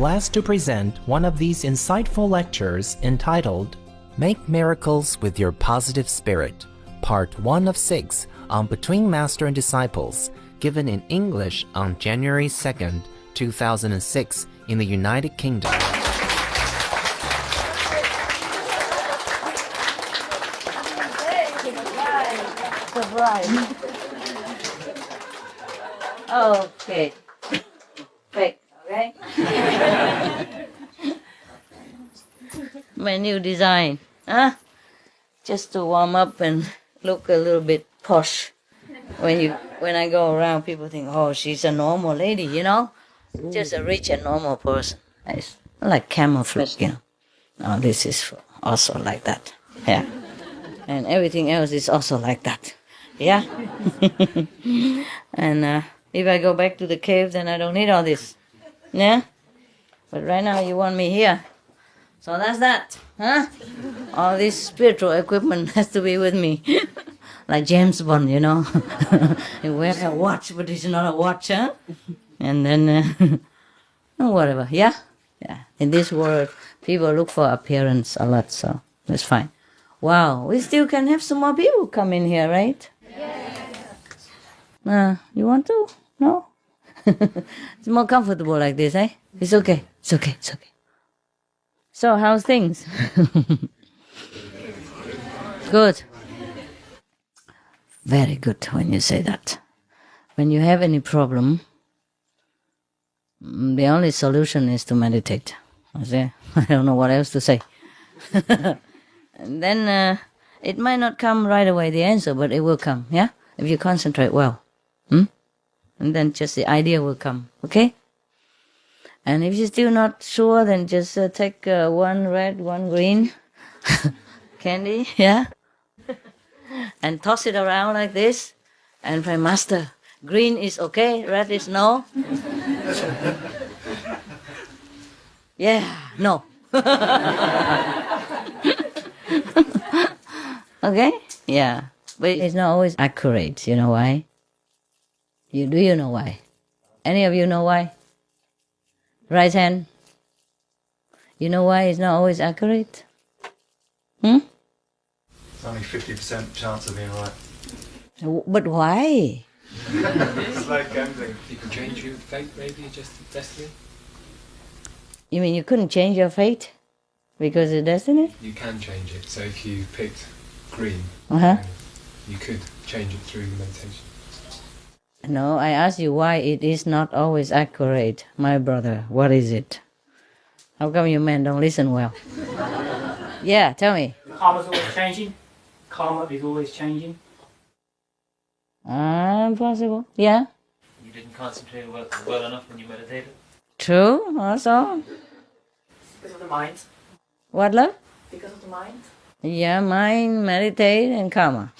blessed to present one of these insightful lectures entitled Make Miracles with Your Positive Spirit, Part 1 of 6 on Between Master and Disciples, given in English on January 2nd, 2006 in the United Kingdom. Surprise. Okay. Fake, okay? My new design, huh? Just to warm up and look a little bit posh. When I go around, people think, oh, she's a normal lady, you know? Just a rich and normal person. It's like camouflage, you know. Oh, this is also like that. Yeah. And everything else is also like that. Yeah. And if I go back to the cave, then I don't need all this. Yeah? But right now you want me here. So that's that. Huh? All this spiritual equipment has to be with me. Like James Bond, you know. He wears a watch, but it's not a watch, huh? And then, whatever. Yeah? Yeah. In this world, people look for appearance a lot, so that's fine. Wow, we still can have some more people come in here, right? Yes. You want to? No? It's more comfortable like this, eh? It's okay. It's okay. It's okay. So, how's things? Good. Very good when you say that. When you have any problem, the only solution is to meditate. I don't know what else to say. And then it might not come right away, the answer, but it will come, yeah? If you concentrate well. And then just the idea will come, okay? And if you're still not sure, then just take one red, one green candy, yeah? And toss it around like this. And pray, Master, green is okay, red is no. Yeah, no. Okay? Yeah. But it's not always accurate. You know why? Do you know why? Any of you know why? Right hand. You know why it's not always accurate? It's only 50% chance of being right. But why? It's like gambling. You can change your fate, maybe, just destiny? You mean you couldn't change your fate because of destiny? You can change it. So if you picked green, you could change it through meditation. No, I asked you why it is not always accurate, my brother. What is it? How come you men don't listen well? Yeah, tell me. Karma's always changing. Karma is always changing. Possible. Yeah. You didn't concentrate well enough when you meditated. True, also. Because of the mind. What, love? Because of the mind. Yeah, mind, meditate, and karma.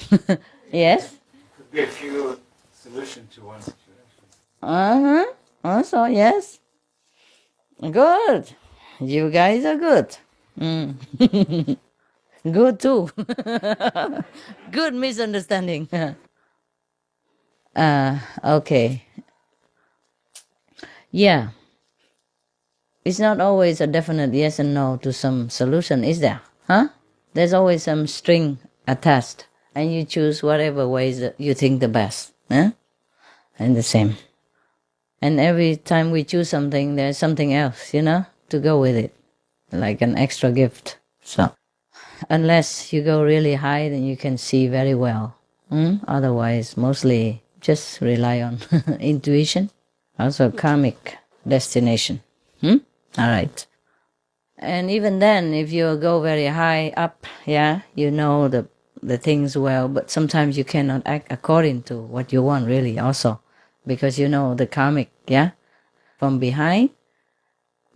Yes? Could be a few solution to one situation. Also, yes. Good. You guys are good. Good too. Good misunderstanding. Okay. Yeah. It's not always a definite yes and no to some solution, is there? Huh? There's always some string attached, and you choose whatever ways that you think the best. Huh? And the same. And every time we choose something, there's something else, you know, to go with it. Like an extra gift. So, unless you go really high, then you can see very well. Otherwise, mostly just rely on intuition. Also karmic destination. All right. And even then, if you go very high up, yeah, you know the things well, but sometimes you cannot act according to what you want really also. Because you know the karmic, yeah, from behind,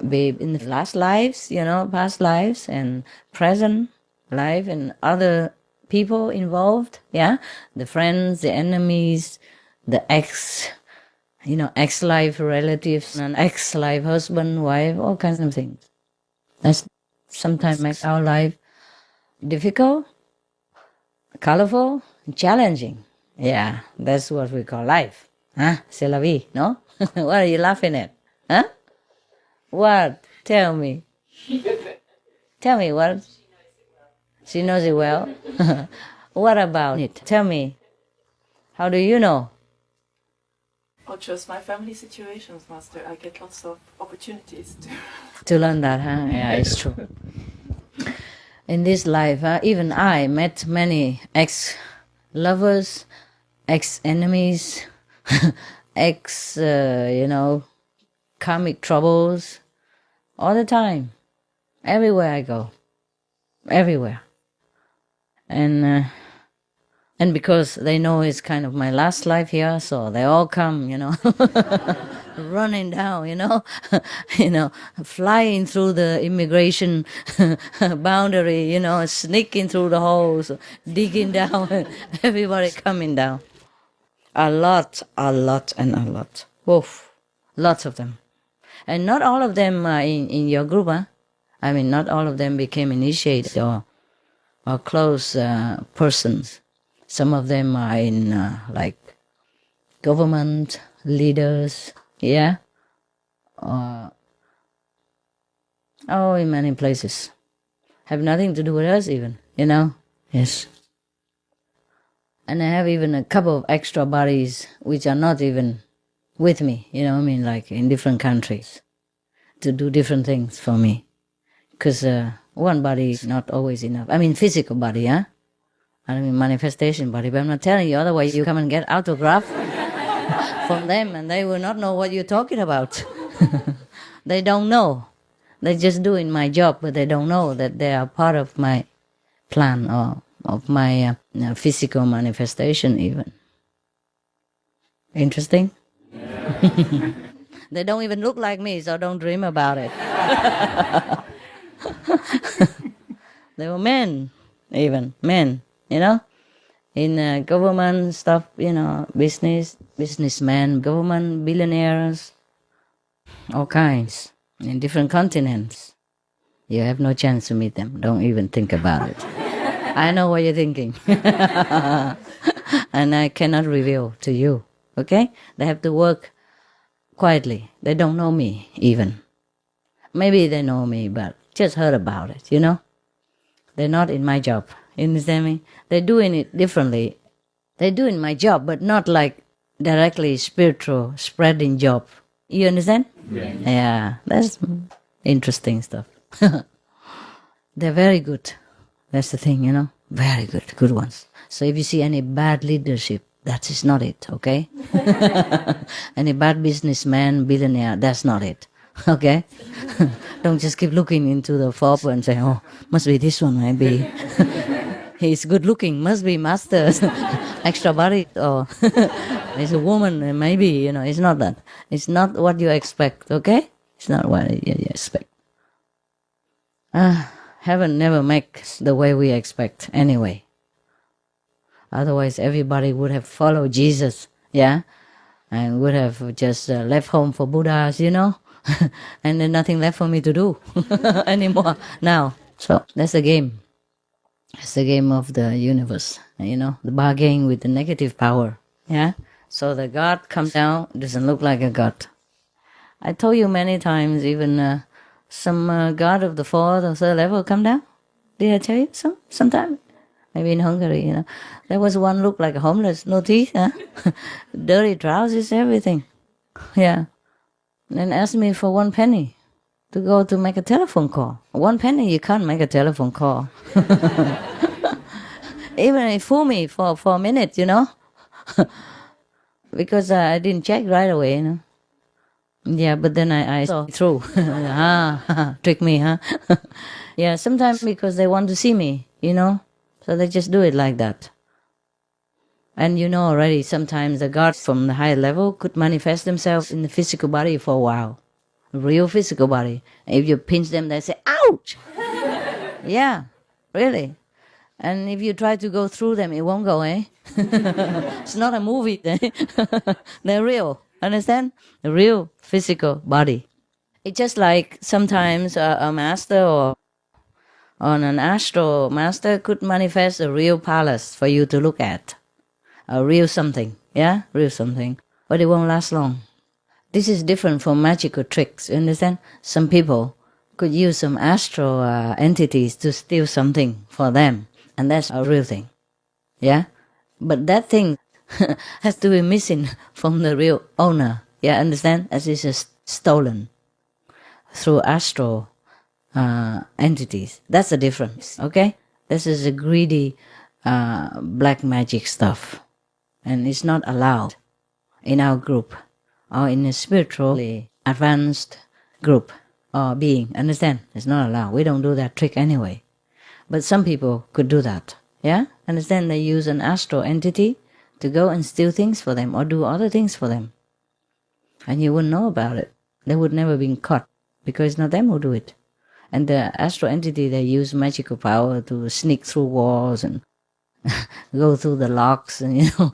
be in the last lives, you know, past lives and present life and other people involved, yeah, the friends, the enemies, the ex-life relatives, and ex-life husband, wife, all kinds of things. That sometimes makes our life difficult, colorful, and challenging. Yeah, that's what we call life. Huh? C'est la vie, no? What are you laughing at? Huh? What? Tell me. Tell me what? She knows it well. What about it? Tell me. How do you know? Or just my family situations, Master. I get lots of opportunities to learn that, huh? Yeah, it's true. In this life, even I met many ex-lovers, ex-enemies, karmic troubles, all the time, everywhere I go, everywhere. And because they know it's kind of my last life here, so they all come, running down, flying through the immigration boundary, sneaking through the holes, digging down, everybody coming down. A lot, and a lot. Woof, lots of them. And not all of them are in your group, huh? I mean, not all of them became initiated or close persons. Some of them are in, government leaders, yeah? In many places. Have nothing to do with us even, Yes. And I have even a couple of extra bodies which are not even with me, like in different countries, to do different things for me. Because one body is not always enough. I mean, physical body, huh? I mean, manifestation body, but I'm not telling you, otherwise you come and get autograph from them and they will not know what you're talking about. They don't know. They're just doing my job, but they don't know that they are part of my plan or of my physical manifestation even. Interesting? They don't even look like me, so don't dream about it. They were men, even, men. In government stuff, businessmen, government, billionaires, all kinds, in different continents. You have no chance to meet them. Don't even think about it. I know what you're thinking. And I cannot reveal to you, okay? They have to work quietly. They don't know me, even. Maybe they know me, but just heard about it, They're not in my job. You understand me? They're doing it differently. They're doing my job, but not like directly spiritual spreading job. You understand? Yeah, that's interesting stuff. They're very good. That's the thing, Very good ones. So if you see any bad leadership, that is not it, okay? Any bad businessman, billionaire, that's not it, okay? Don't just keep looking into the fob and say, oh, must be this one, maybe. He's good looking, must be master, extra body, or he's a woman, maybe, it's not that. It's not what you expect, okay? It's not what you expect. Heaven never makes the way we expect anyway. Otherwise, everybody would have followed Jesus, yeah? And would have just left home for Buddhas, and then nothing left for me to do anymore now. So that's the game. It's the game of the universe, the bargaining with the negative power, yeah? So the God comes down, doesn't look like a God. I told you many times, even some God of the fourth or third level come down. Did I tell you sometime? Maybe in Hungary, There was one looked like a homeless, no teeth, huh? Dirty trousers, everything. Yeah. And asked me for 1 penny to go to make a telephone call. 1 penny, you can't make a telephone call. Even it fooled me for a minute, because I didn't check right away, Yeah, but then I saw through. Trick me, huh? Yeah, sometimes because they want to see me, so they just do it like that. And already, sometimes the gods from the higher level could manifest themselves in the physical body for a while. Real physical body. If you pinch them, they say, ouch! Yeah, really. And if you try to go through them, it won't go, eh? It's not a movie, eh? They're real, understand? A real physical body. It's just like sometimes a master or an astral master could manifest a real palace for you to look at. A real something, yeah? Real something. But it won't last long. This is different from magical tricks, you understand? Some people could use some astral entities to steal something for them, and that's a real thing, yeah? But that thing has to be missing from the real owner, yeah, understand? As it's just stolen through astral entities. That's the difference, okay? This is a greedy black magic stuff, and it's not allowed in our group or in a spiritually advanced group or being, understand? It's not allowed. We don't do that trick anyway. But some people could do that, yeah? Understand? They use an astral entity to go and steal things for them or do other things for them. And you wouldn't know about it. They would never been caught because it's not them who do it. And the astral entity, they use magical power to sneak through walls and go through the locks and, you know,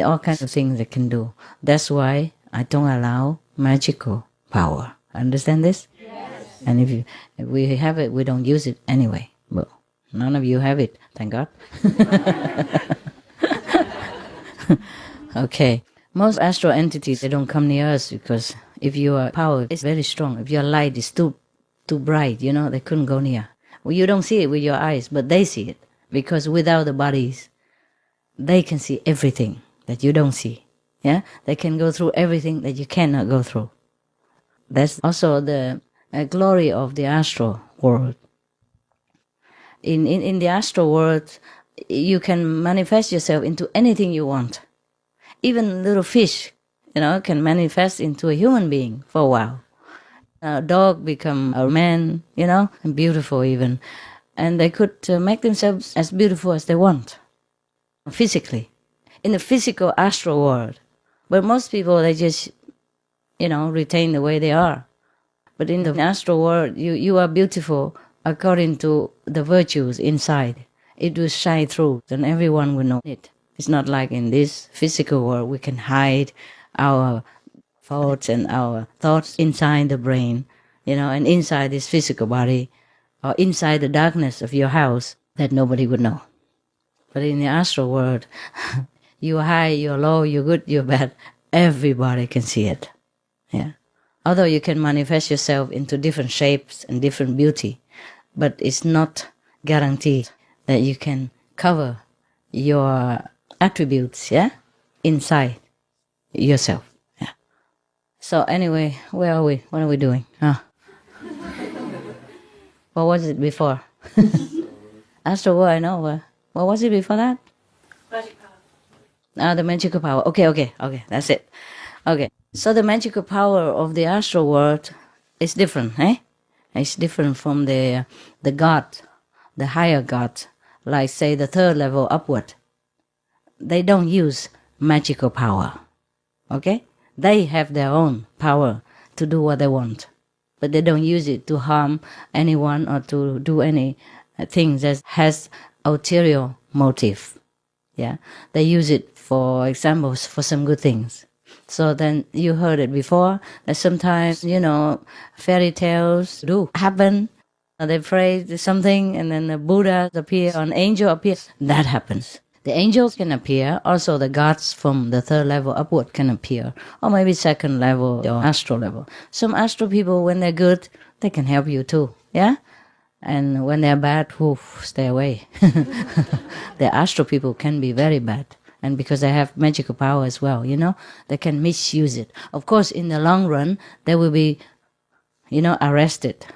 all kinds of things they can do. That's why I don't allow magical power. Understand this? Yes. And if we have it, we don't use it anyway. But none of you have it, thank God. Okay. Most astral entities, they don't come near us because if your power is very strong, if your light is too bright, you know, they couldn't go near. Well, you don't see it with your eyes, but they see it. Because without the bodies, they can see everything that you don't see. Yeah? They can go through everything that you cannot go through. That's also the glory of the astral world. In the astral world, you can manifest yourself into anything you want. Even little fish, you know, can manifest into a human being for a while. A dog become a man, you know, and beautiful even. And they could make themselves as beautiful as they want, physically, in the physical astral world. But most people, they just, you know, retain the way they are. But in the astral world, you are beautiful according to the virtues inside. It will shine through, and everyone will know it. It's not like in this physical world, we can hide our thoughts and our thoughts inside the brain, you know, and inside this physical body, or inside the darkness of your house, that nobody would know. But in the astral world, you're high, you're low, you're good, you're bad, everybody can see it. Yeah. Although you can manifest yourself into different shapes and different beauty, but it's not guaranteed that you can cover your attributes, yeah, inside yourself. Yeah. So anyway, where are we? What are we doing? What was it before? Astral world, I know. What was it before that? Magic power. The magical power. Okay, that's it. Okay, so the magical power of the astral world is different, eh? It's different from the God, the higher God, like say the third level upward. They don't use magical power, okay? They have their own power to do what they want, but they don't use it to harm anyone or to do any things that has ulterior motive. Yeah, they use it, for example, for some good things. So then you heard it before that sometimes, you know, fairy tales do happen. They pray something and then the Buddha appear, or an angel appear. That happens. The angels can appear. Also the gods from the third level upward can appear. Or maybe second level or astral level. Some astral people, when they're good, they can help you too. Yeah? And when they're bad, stay away. The astral people can be very bad. And because they have magical power as well, you know, they can misuse it. Of course, in the long run, they will be, you know, arrested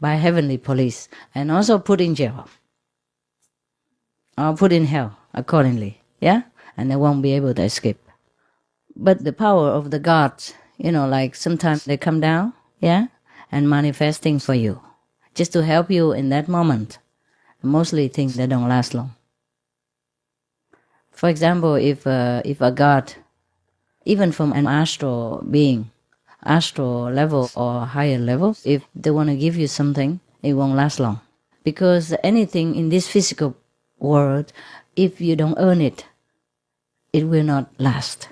by heavenly police and also put in jail or put in hell accordingly, yeah? And they won't be able to escape. But the power of the gods, you know, like sometimes they come down, yeah, and manifest things for you, just to help you in that moment. Mostly things that don't last long. For example, if a god, even from an astral being, astral level or higher level, if they want to give you something, it won't last long. Because anything in this physical world, if you don't earn it, it will not last.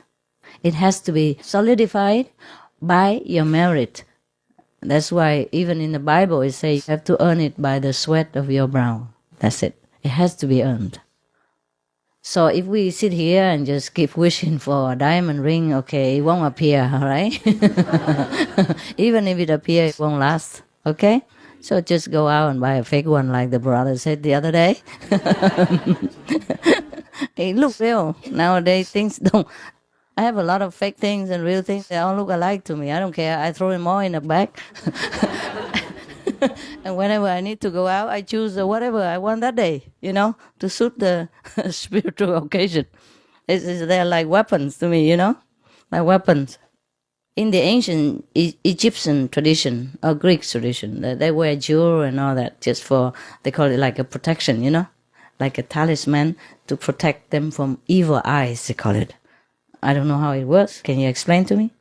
It has to be solidified by your merit. That's why even in the Bible it says you have to earn it by the sweat of your brow. That's it. It has to be earned. So if we sit here and just keep wishing for a diamond ring, okay, it won't appear, all right? Even if it appears, it won't last, okay? So just go out and buy a fake one like the brother said the other day. It looks real. Nowadays, things don't... I have a lot of fake things and real things. They all look alike to me. I don't care. I throw them all in a bag. And whenever I need to go out, I choose whatever I want that day, to suit the spiritual occasion. They're like weapons to me, like weapons. In the ancient Egyptian tradition or Greek tradition, they wear jewelry and all that just for, they call it like a protection, like a talisman to protect them from evil eyes, they call it. I don't know how it works. Can you explain to me?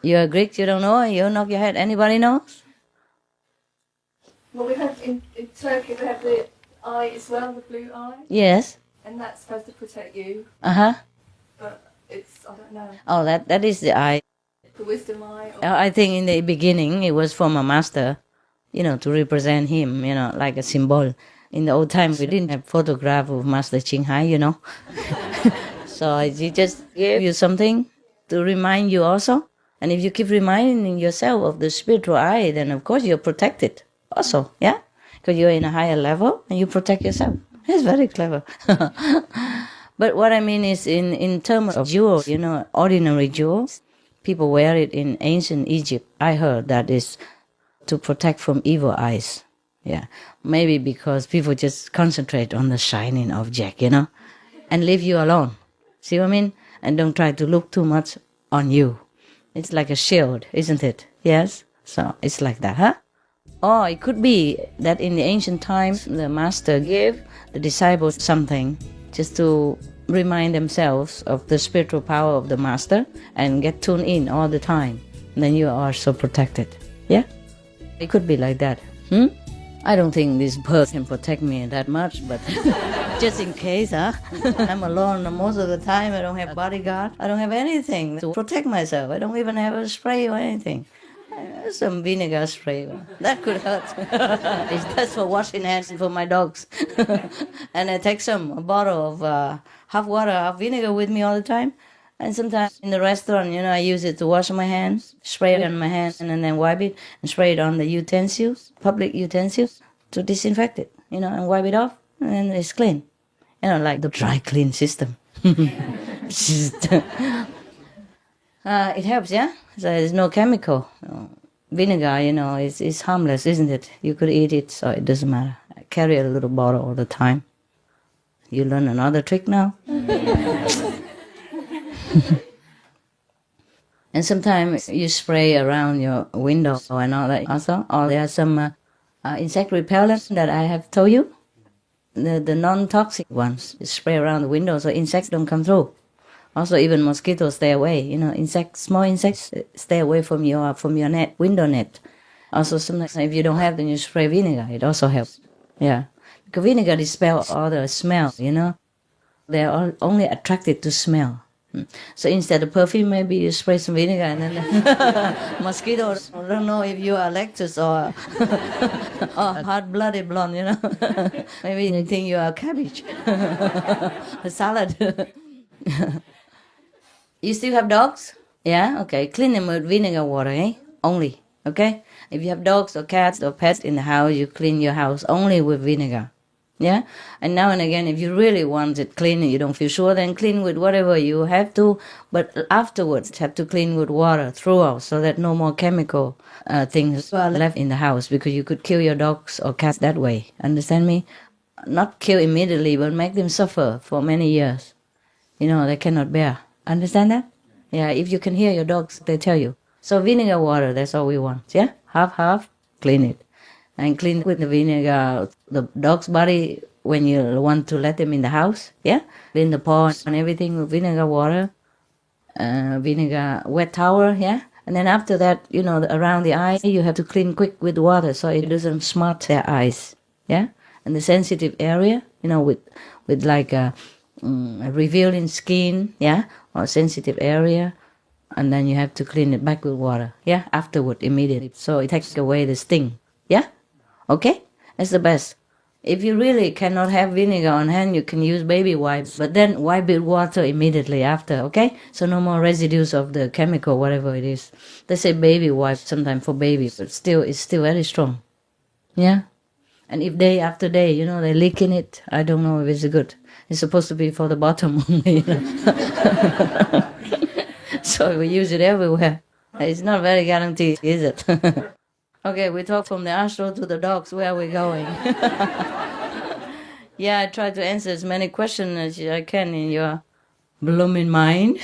You're a Greek, you don't know? You knock your head. Anybody knows? Well, we have in Turkey, we have the eye as well, the blue eye. Yes. And that's supposed to protect you. Uh-huh. But it's, I don't know. Oh, that is the eye. The wisdom eye. I think in the beginning it was from a master, to represent him, like a symbol. In the old time, we didn't have photograph of Master CHINGHAI, So he just gave you something to remind you also. And if you keep reminding yourself of the spiritual eye, then of course you're protected also, yeah? Because you're in a higher level and you protect yourself. It's very clever. But what I mean is in terms of jewel, ordinary jewels, people wear it in ancient Egypt. I heard that is to protect from evil eyes. Yeah, maybe because people just concentrate on the shining object, and leave you alone. See what I mean? And don't try to look too much on you. It's like a shield, isn't it? Yes? So it's like that, huh? Or it could be that in the ancient times, the master gave the disciples something just to remind themselves of the spiritual power of the master and get tuned in all the time. And then you are so protected. Yeah? It could be like that. I don't think this bird can protect me that much, but just in case, huh? I'm alone most of the time. I don't have bodyguard. I don't have anything to protect myself. I don't even have a spray or anything. Some vinegar spray. That could hurt. That's for washing hands for my dogs. And I take a bottle of half water, half vinegar with me all the time. And sometimes in the restaurant, I use it to wash my hands, spray it on my hands, and then wipe it, and spray it on the utensils, public utensils, to disinfect it, and wipe it off, and then it's clean. Like the dry clean system. It helps, yeah? So there's no chemical. Vinegar, is harmless, isn't it? You could eat it, so it doesn't matter. I carry a little bottle all the time. You learn another trick now? And sometimes you spray around your window and all that also. Or there are some insect repellents that I have told you. The non-toxic ones. You spray around the window so insects don't come through. Also, even mosquitoes stay away. Small insects stay away from your net, window net. Also, sometimes if you don't have, then you spray vinegar. It also helps. Yeah, because vinegar dispels all the smell. They are only attracted to smell. So instead of perfume, maybe you spray some vinegar, and then mosquitoes don't know if you are lactose or hot-blooded blonde. Maybe they think you are cabbage, a salad. You still have dogs? Yeah? Okay. Clean them with vinegar water, eh? Only. Okay? If you have dogs or cats or pets in the house, you clean your house only with vinegar. Yeah? And now and again, if you really want it clean and you don't feel sure, then clean with whatever you have to. But afterwards, have to clean with water throughout so that no more chemical things are left in the house, because you could kill your dogs or cats that way. Understand me? Not kill immediately, but make them suffer for many years. They cannot bear. Understand that? Yeah, if you can hear your dogs, they tell you. So vinegar water, that's all we want. Yeah? Half, clean it. And clean with the vinegar the dog's body when you want to let them in the house. Yeah? Clean the paw and everything with vinegar water. Vinegar wet towel, yeah? And then after that, around the eye, you have to clean quick with water so it doesn't smart their eyes. Yeah? And the sensitive area, with like a revealing skin, yeah? Or sensitive area. And then you have to clean it back with water, yeah? Afterward, immediately. So it takes away the sting, yeah? Okay? That's the best. If you really cannot have vinegar on hand, you can use baby wipes, but then wipe with water immediately after, okay? So no more residues of the chemical, whatever it is. They say baby wipes sometimes for babies, but still, it's still very strong. Yeah? And if day after day, you know, they leak in it, I don't know if it's good. It's supposed to be for the bottom only, you know. So we use it everywhere. It's not very guaranteed, is it? Okay, we talk from the astral to the dogs. Where are we going? Yeah, I try to answer as many questions as I can in your blooming mind.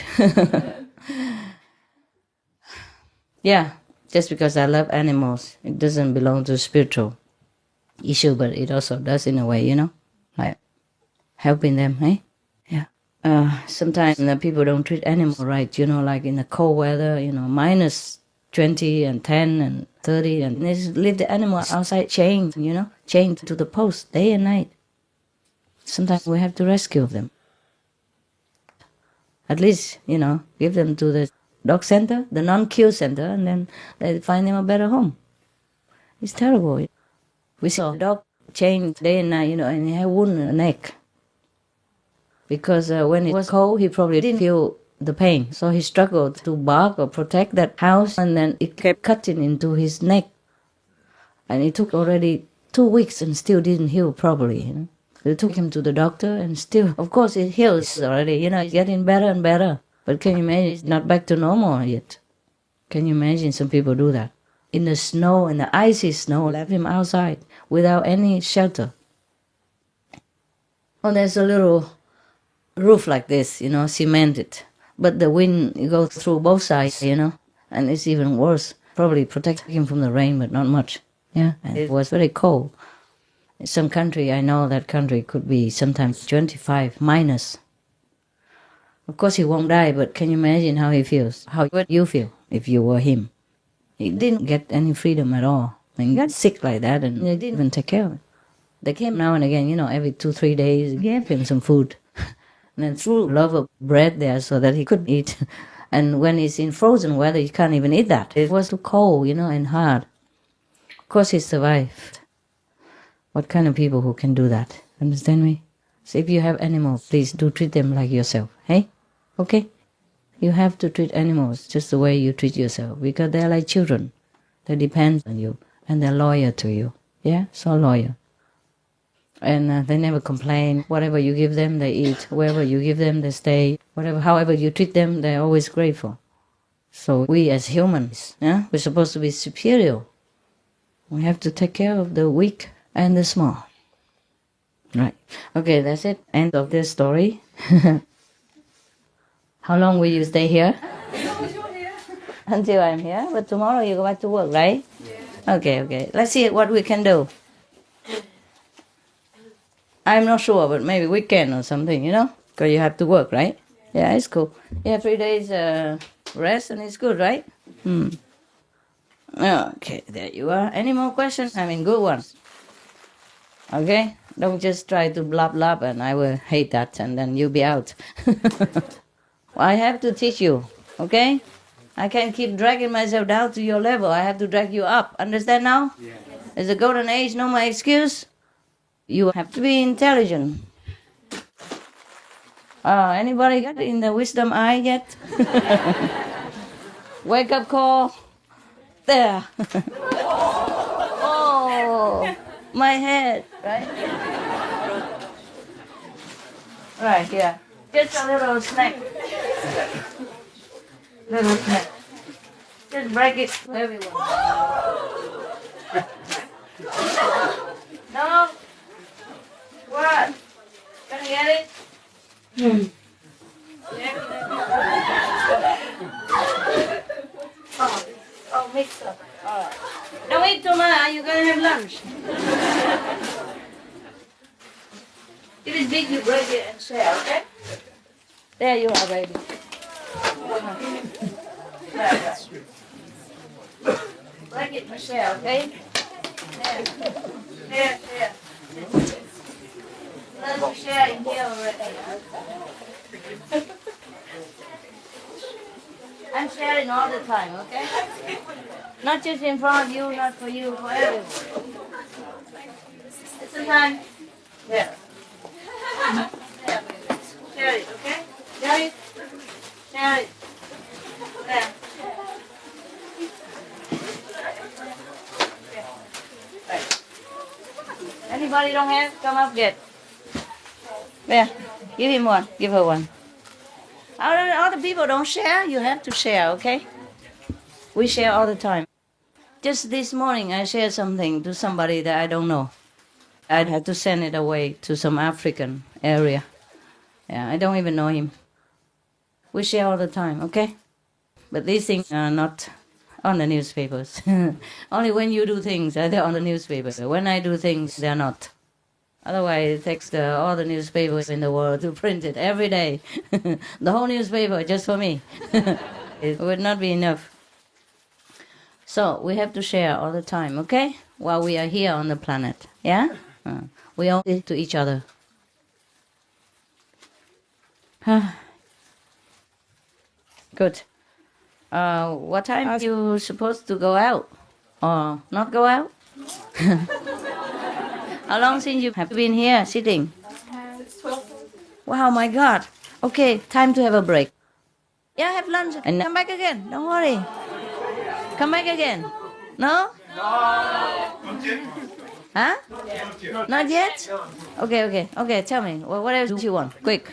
Yeah, just because I love animals, it doesn't belong to spiritual issue, but it also does in a way, you know, like helping them, eh? Yeah. Sometimes the people don't treat animals right, you know, like in the cold weather, you know, minus 20 and 10 and 30, and they just leave the animal outside chained, you know, chained to the post day and night. Sometimes we have to rescue them. At least, you know, give them to the dog center, the non-kill center, and then they find them a better home. It's terrible. We saw a dog chained day and night, you know, and he had wound in the neck. Because when it was cold, he probably didn't feel the pain. So he struggled to bark or protect that house, and then it kept cutting into his neck. And it took already 2 weeks and still didn't heal properly, you know. They took him to the doctor and still, of course, it heals already, you know, it's getting better and better. But can you imagine, it's not back to normal yet. Can you imagine some people do that? In the snow, in the icy snow, left him outside without any shelter. Well, there's a little roof like this, you know, cemented. But the wind goes through both sides, you know, and it's even worse. Probably protecting him from the rain, but not much. Yeah, and it was very cold. In some country, I know that country could be sometimes 25 minus. Of course he won't die, but can you imagine how he feels? How would you feel if you were him? He didn't get any freedom at all. And he got sick like that, and they didn't even take care of him. They came now and again, you know, every 2-3 days, gave him some food. And then threw a loaf of bread there so that he could eat. And when it's in frozen weather, you can't even eat that. It was too cold, you know, and hard. Of course he survived. What kind of people who can do that? Understand me? So if you have animals, please do treat them like yourself, hey? Okay? You have to treat animals just the way you treat yourself, because they're like children. They depend on you, and they're loyal to you. Yeah? So loyal. And they never complain. Whatever you give them, they eat. Wherever you give them, they stay. However you treat them, they're always grateful. So we as humans, yeah, we're supposed to be superior. We have to take care of the weak and the small. Right. Okay, that's it. End of this story. How long will you stay here? Until I'm here. But tomorrow you go back to work, right? Yeah. Okay. Let's see what we can do. I'm not sure, but maybe weekend or something, you know? Because you have to work, right? Yeah, it's cool. You have 3 days rest and it's good, right? Okay, there you are. Any more questions? I mean, good ones. Okay? Don't just try to blab and I will hate that and then you'll be out. Well, I have to teach you, okay? I can't keep dragging myself down to your level. I have to drag you up. Understand now? Yeah. It's a golden age, no more excuse. You have to be intelligent. Anybody got in the wisdom eye yet? Wake up call. There. Oh, my head, right? Right, yeah. Just a little snack. Little snack. Just break it to everyone. No? What? Can you get it? Oh, mix up. All right. Don't eat too much. You're gonna have lunch. If it's big, you break it and share. Okay? There you are, baby. Right. Break it and share. Okay? There. Let's share in here already. I'm sharing all the time, okay? Not just in front of you, not for you, for everyone. It's a time. Yeah. Share it, okay? Share it. Share it. There. Right. Anybody don't have? Come up, get. There. Give him one. Give her one. Other people don't share. You have to share, okay? We share all the time. Just this morning, I shared something to somebody that I don't know. I had to send it away to some African area. Yeah, I don't even know him. We share all the time, okay? But these things are not on the newspapers. Only when you do things, they're on the newspapers. When I do things, they're not. Otherwise, it takes all the newspapers in the world to print it every day. The whole newspaper just for me. It would not be enough. So we have to share all the time, okay? While we are here on the planet, yeah? We owe it to each other. Good. What time are you supposed to go out? Or not go out? How long since you have been here sitting? It's 12. Wow, my God. Okay, time to have a break. Yeah, have lunch and come back again. Don't worry. Come back again. No? Huh? Not yet? Okay, tell me. What else do you want? Quick.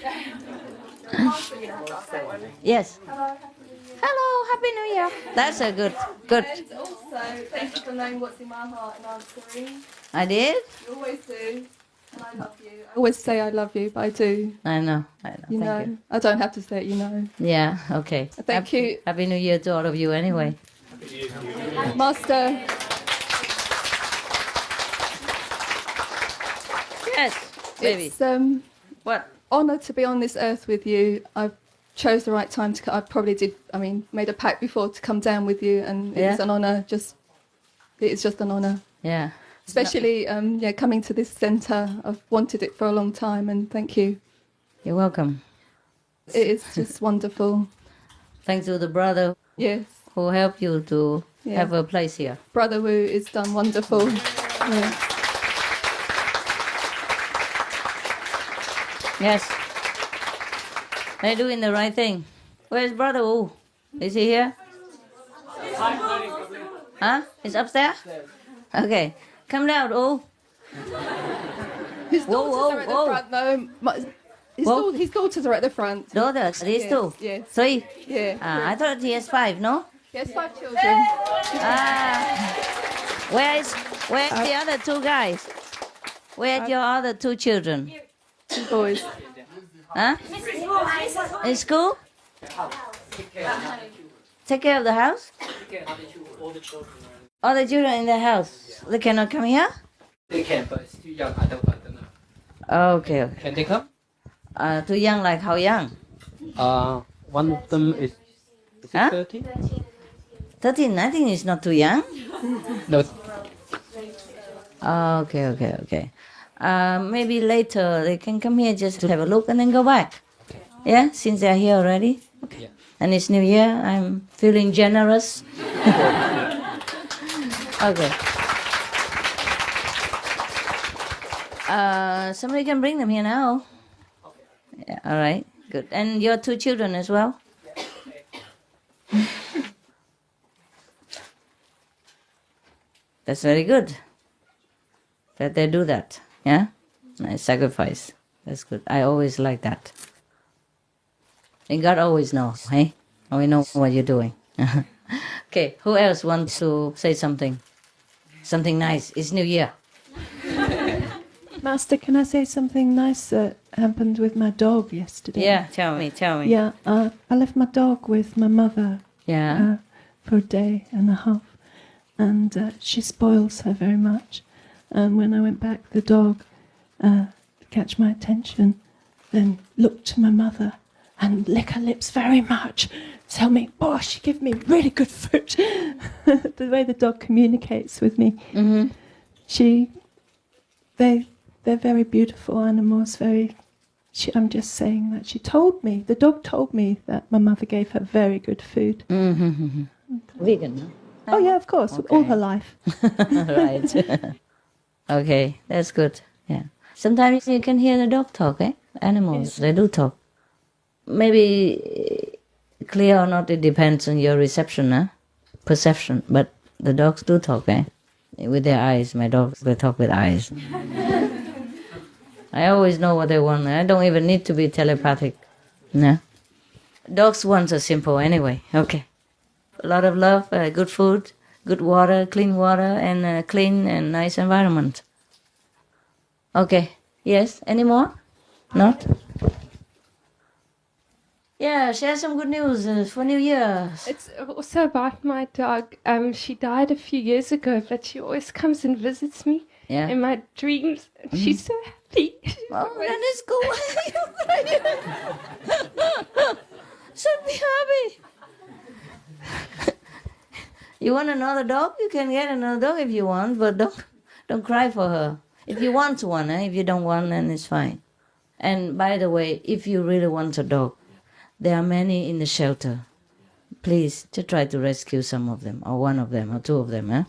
Yes. Hello, Happy New Year. That's a good. And also, thank you for knowing what's in my heart and answering. I did? You always do. And I love you. I always say I love you, but I do. I know. You Thank know. you. I don't have to say it, you know. Yeah, okay. Thank you. Happy New Year to all of you anyway. Master. Yes, baby. It's What? honour to be on this earth with you. I chose the right time to. I probably did. I mean, made a pact before to come down with you, and it's an honour. It is just an honour. Yeah. Especially, coming to this centre. I've wanted it for a long time, and thank you. You're welcome. It is just wonderful. Thanks to the brother Yes, who helped you to have a place here. Brother Wu is done wonderful. Yeah. Yes. They're doing the right thing. Where's Brother Wu? Is he here? Huh? He's upstairs? Okay. Come down, Wu. His daughters are at the front, though. His daughters are at the front. Daughters, these two? Yes. 3? Yeah. I thought he has 5, no? He has 5 children. Where's the other 2 guys? Where's your other 2 children? 2 boys. Huh? In school? Take care of the house? All the children in the house. They cannot come here? They can, but it's too young. I don't know. Okay. Can they come? Too young, like how young? One of them is it 13? 13, I think it's not too young. No. Okay. Maybe later they can come here just to have a look and then go back. Yeah, since they're here already. Okay. Yeah. And it's New Year, I'm feeling generous. Okay. Somebody can bring them here now. Yeah, all right, good. And your 2 children as well? That's very good that they do that. Yeah? Nice sacrifice. That's good. I always like that. And God always knows, hey? We know what you're doing. Okay, who else wants to say something? Something nice. It's New Year. Master, can I say something nice that happened with my dog yesterday? Yeah, tell me. Yeah, I left my dog with my mother for a day and a half, and she spoils her very much. And when I went back, the dog catch my attention, then looked to my mother and lick her lips very much. Tell me, oh, she give me really good food. The way the dog communicates with me. Mm-hmm. They're very beautiful animals, I'm just saying that she told me, the dog told me that my mother gave her very good food. Mm-hmm. Vegan, no? Oh yeah, of course, Okay. all her life. Right. Okay, that's good. Yeah. Sometimes you can hear the dog talk, eh? Animals, they do talk. Maybe clear or not, it depends on your reception, huh? Perception. But the dogs do talk, eh? With their eyes. My dogs, they talk with eyes. I always know what they want. I don't even need to be telepathic. No. Dogs' wants are simple anyway. Okay. A lot of love, good food, good water, and clean and nice environment. Okay. Yes? Any more? Not? Yeah, share some good news for New Year. It's also about my dog. She died a few years ago, but she always comes and visits me in my dreams. She's so happy. Oh, that is cool. Should be happy. You want another dog? You can get another dog if you want, but don't cry for her. If you want one, if you don't want, then it's fine. And by the way, if you really want a dog, there are many in the shelter. Please, to try to rescue some of them, or one of them, or two of them,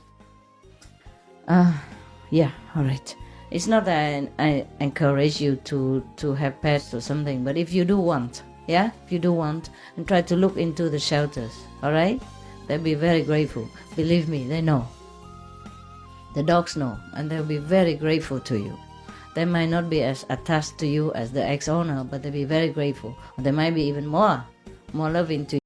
yeah, all right. It's not that I encourage you to have pets or something, but if you do want, if you do want, and try to look into the shelters, all right? They'll be very grateful. Believe me, they know. The dogs know, and they'll be very grateful to you. They might not be as attached to you as the ex-owner, but they'll be very grateful. Or they might be even more loving to you.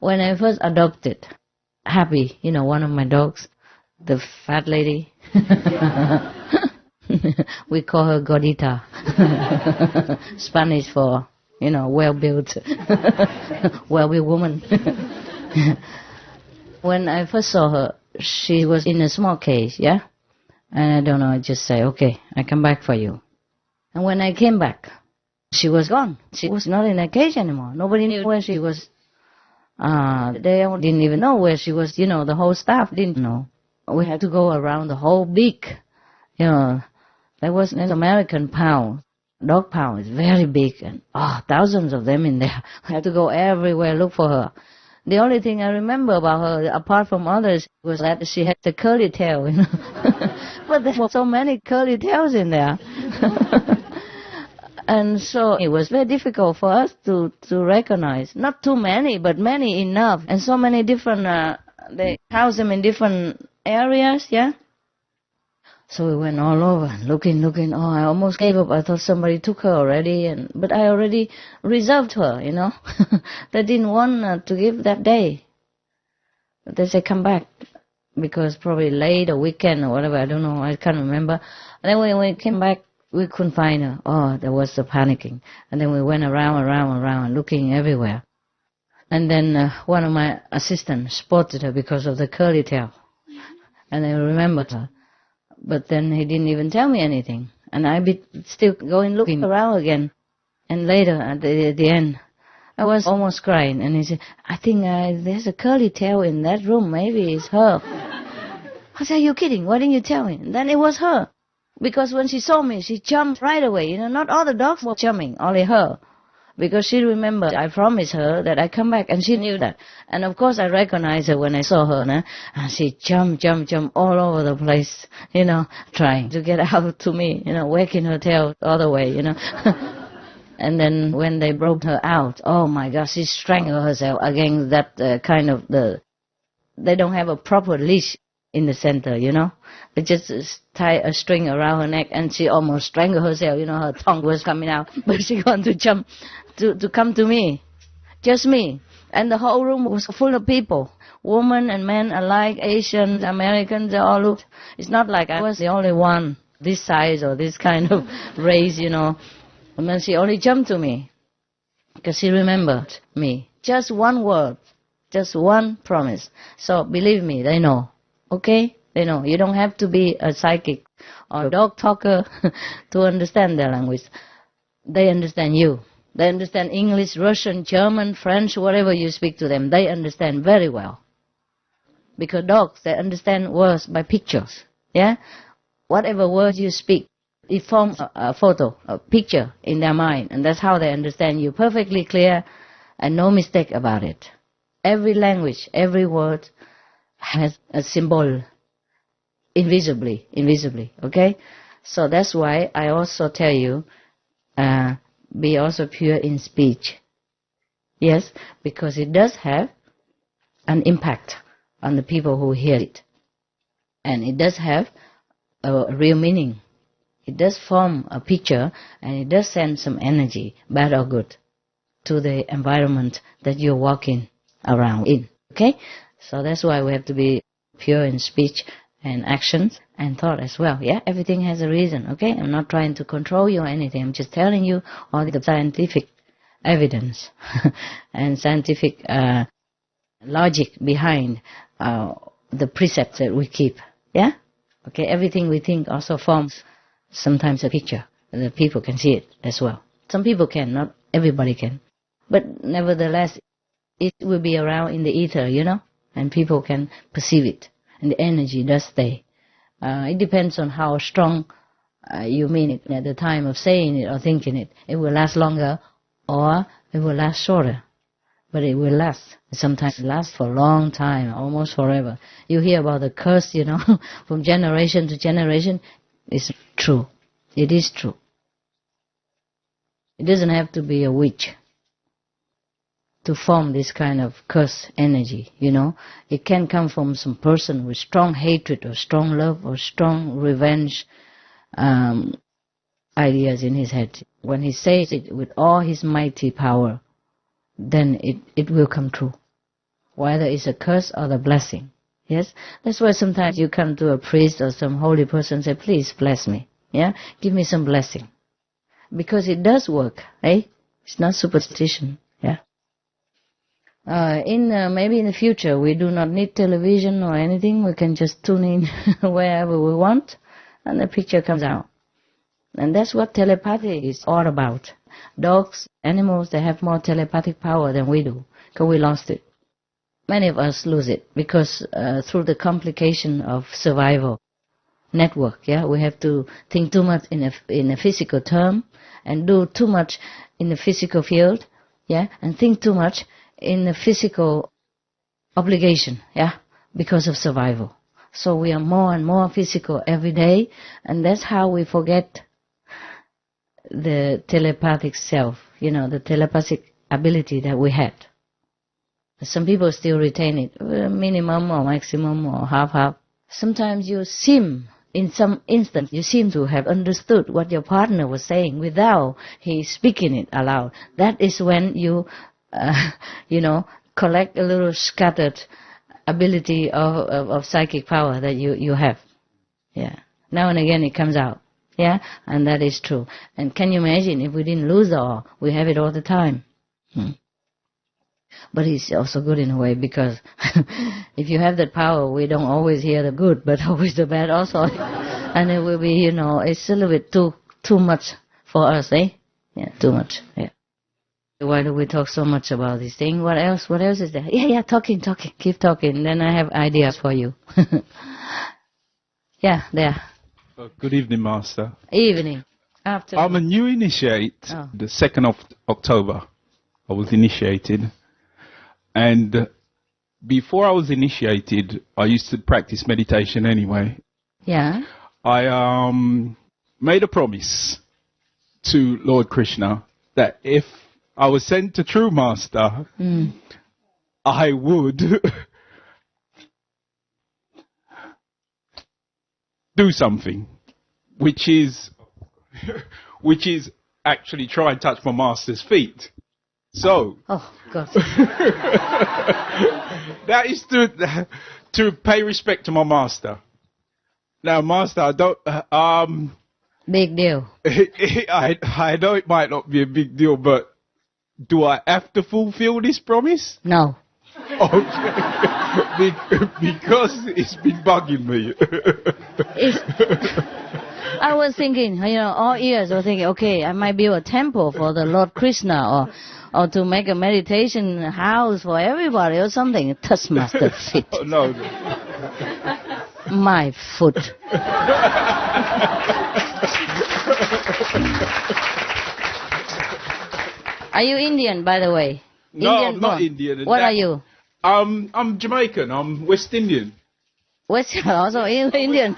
When I first adopted Happy, one of my dogs, the fat lady, we call her Gordita, Spanish for, well-built, well-built woman. When I first saw her, she was in a small cage, yeah? And I don't know, I just say, okay, I come back for you. And when I came back, she was gone. She was not in a cage anymore. Nobody knew where she was. They didn't even know where she was, the whole staff didn't know. We had to go around the whole big, there was an American pound. Dog pound is very big, and thousands of them in there. I had to go everywhere, look for her. The only thing I remember about her, apart from others, was that she had the curly tail, But there were so many curly tails in there. And so it was very difficult for us to recognize. Not too many, but many enough. And so many different, they house them in different areas, yeah? So we went all over, looking. I almost gave up. I thought somebody took her already, but I already reserved her, They didn't want to give that day. But they said, come back, because probably late or weekend or whatever, I don't know, I can't remember. And then when we came back, we couldn't find her. There was the panicking. And then we went around, looking everywhere. And then one of my assistants spotted her because of the curly tail. And I remembered her. But then he didn't even tell me anything. And I be still going looking around again. And later, at the end, I was almost crying. And he said, I think there's a curly tail in that room. Maybe it's her. I said, are you kidding? Why didn't you tell me? And then it was her. Because when she saw me, she jumped right away. Not all the dogs were jumping, only her. Because she remembered I promised her that I come back, and she knew that. And of course I recognized her when I saw her. And she jumped all over the place, trying to get out to me, wagging her tail all the way, And then when they brought her out, oh my gosh, she strangled herself against that they don't have a proper leash in the center, They just tie a string around her neck, and she almost strangled herself, her tongue was coming out. But she wanted to jump, to come to me, just me. And the whole room was full of people, women and men alike, Asians, Americans, they all looked. It's not like I was the only one this size or this kind of race, And then she only jumped to me, because she remembered me. Just one word, just one promise. So believe me, they know. Okay? They know. You don't have to be a psychic or a dog talker to understand their language. They understand you. They understand English, Russian, German, French, whatever you speak to them. They understand very well. Because dogs, they understand words by pictures. Yeah? Whatever words you speak, it forms a photo, a picture in their mind. And that's how they understand you perfectly clear and no mistake about it. Every language, every word has a symbol invisibly, okay? So that's why I also tell you, be also pure in speech. Yes, because it does have an impact on the people who hear it. And it does have a real meaning. It does form a picture, and it does send some energy, bad or good, to the environment that you're walking around in, okay? So that's why we have to be pure in speech and actions and thought as well. Yeah, everything has a reason, okay? I'm not trying to control you or anything. I'm just telling you all the scientific evidence and scientific logic behind the precepts that we keep. Yeah? Okay, everything we think also forms sometimes a picture. The people can see it as well. Some people can, not everybody can. But nevertheless, it will be around in the ether, and people can perceive it, and the energy does stay. It depends on how strong you mean it at the time of saying it or thinking it. It will last longer, or it will last shorter, but it will last. Sometimes it lasts for a long time, almost forever. You hear about the curse, from generation to generation. It's true. It is true. It doesn't have to be a witch to form this kind of curse energy, It can come from some person with strong hatred or strong love or strong revenge ideas in his head. When he says it with all his mighty power, then it will come true. whether it's a curse or the blessing. Yes? That's why sometimes you come to a priest or some holy person and say, please bless me. Yeah? Give me some blessing. Because it does work, eh? It's not superstition. Yeah? Maybe in the future we do not need television or anything. We can just tune in wherever we want and the picture comes out. And that's what telepathy is all about. Dogs, animals, they have more telepathic power than we do, because we lost it. Many of us lose it because through the complication of survival network, yeah, we have to think too much in a physical term and do too much in the physical field, yeah, and think too much in the physical obligation, yeah, because of survival. So we are more and more physical every day, and that's how we forget the telepathic self, the telepathic ability that we had. Some people still retain it, minimum or maximum or half-half. Sometimes you seem, in some instance, you seem to have understood what your partner was saying without he speaking it aloud. That is when you, collect a little scattered ability of psychic power that you have. Yeah. Now and again it comes out. Yeah, and that is true. And can you imagine if we didn't lose it all? We have it all the time. But it's also good in a way, because if you have that power, we don't always hear the good, but always the bad also. And it will be, it's a little bit too much for us, eh? Yeah, too much. Yeah. Why do we talk so much about this thing? What else? What else is there? Yeah, talking. Keep talking. Then I have ideas for you. Yeah, there. Good evening, Master. Evening. Afternoon. I'm a new initiate. Oh. The 2nd of October, I was initiated. And before I was initiated, I used to practice meditation anyway. Yeah. I made a promise to Lord Krishna that if I was sent to True Master, I would do something, which is actually try and touch my Master's feet. So, oh God, that is to pay respect to my Master. Now, Master, I don't. Big deal. I know it might not be a big deal, but do I have to fulfill this promise? No. Okay. Because it's been bugging me. I was thinking, all years I was thinking, okay, I might build a temple for the Lord Krishna, or to make a meditation house for everybody or something. Touch Master feet. Oh, no. My foot. Are you Indian, by the way? No, Indian I'm not Indian. What are you? I'm Jamaican. I'm West Indian. West, also Indian.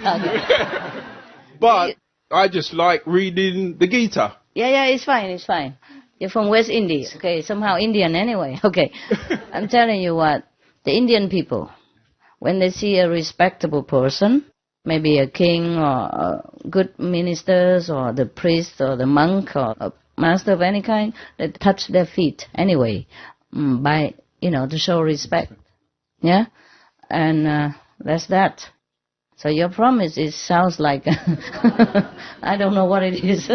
But I just like reading the Gita. Yeah, it's fine. You're from West Indies. Okay, somehow Indian anyway. Okay. I'm telling you what, the Indian people, when they see a respectable person, maybe a king or good ministers or the priest or the monk or a master of any kind, they touch their feet anyway, by, to show respect. Yeah? And that's that. So your promise sounds like, I don't know what it is.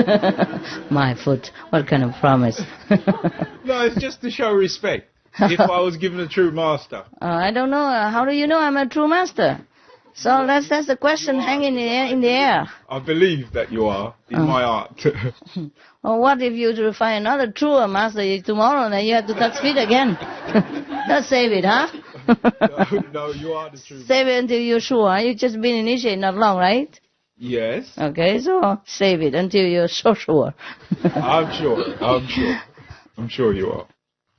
My foot, what kind of promise? No, it's just to show respect. If I was given a true master. I don't know. How do you know I'm a true master? So that's the question hanging in the air. I believe that you are, in my art. Well, what if you find another truer master tomorrow, then you have to touch feet again? Let's save it, huh? No, you are the true master. Save it until you're sure. You've just been initiated not long, right? Yes. Okay, so save it until you're so sure. I'm sure you are.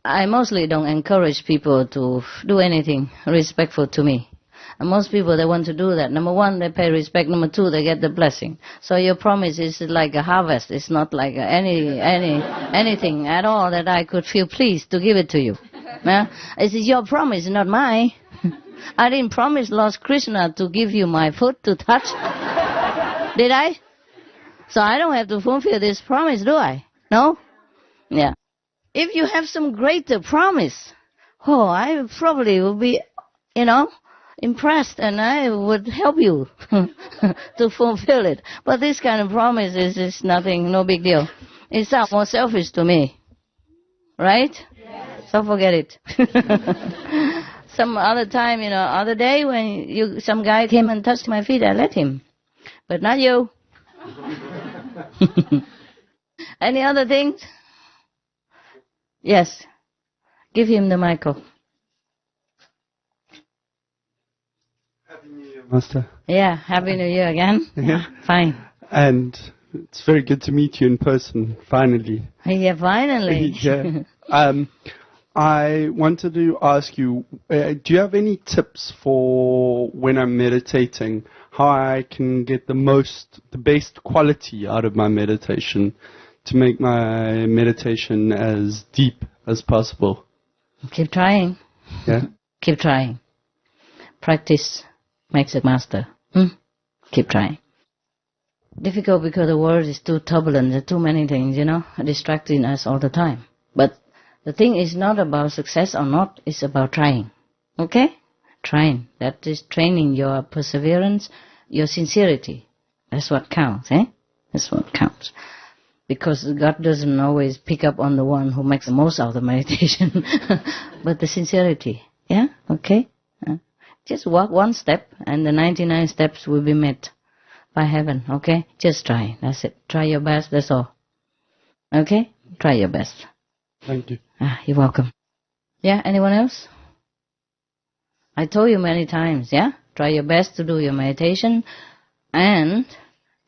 I mostly don't encourage people to do anything respectful to me. And most people, they want to do that. Number one, they pay respect. Number two, they get the blessing. So your promise is like a harvest. It's not like anything at all that I could feel pleased to give it to you. Yeah? It's your promise, not mine. I didn't promise Lord Krishna to give you my foot to touch. Did I? So I don't have to fulfill this promise, do I? No? Yeah. If you have some greater promise, oh, I probably would be, impressed, and I would help you to fulfill it. But this kind of promise is nothing, no big deal. It sounds more selfish to me. Right? Yes. So forget it. Some other time, other day when some guy came and touched my feet, I let him. But not you. Any other things? Yes. Give him the microphone. Happy New Year, Master. Yeah, Happy New Year again. Yeah. Fine. And it's very good to meet you in person, finally. Yeah, finally. Yeah. I wanted to ask you, do you have any tips for when I'm meditating, how I can get the best quality out of my meditation to make my meditation as deep as possible? Keep trying. Yeah? Keep trying. Practice makes a master. Keep trying. Difficult because the world is too turbulent. There are too many things, distracting us all the time. But the thing is not about success or not. It's about trying. Okay? Trying. That is training your perseverance, your sincerity. That's what counts, eh? That's what counts. Because God doesn't always pick up on the one who makes the most out of the meditation. But the sincerity. Yeah? Okay? Just walk one step and the 99 steps will be met by heaven. Okay? Just try. That's it. Try your best. That's all. Okay? Try your best. Thank you. You're welcome. Yeah? Anyone else? I told you many times, yeah? Try your best to do your meditation. And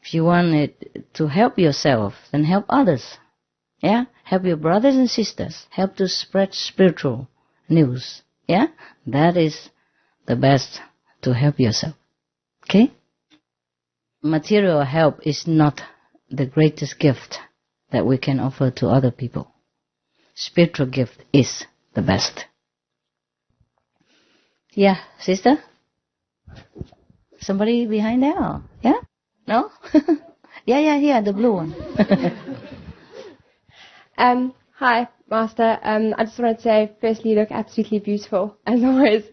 if you want it to help yourself, then help others. Yeah? Help your brothers and sisters. Help to spread spiritual news. Yeah? That is the best to help yourself. Okay? Material help is not the greatest gift that we can offer to other people. Spiritual gift is the best. Yeah, sister? Somebody behind there? Or? Yeah? No? yeah, the blue one. Hi, Master. I just wanted to say, firstly, you look absolutely beautiful, as always.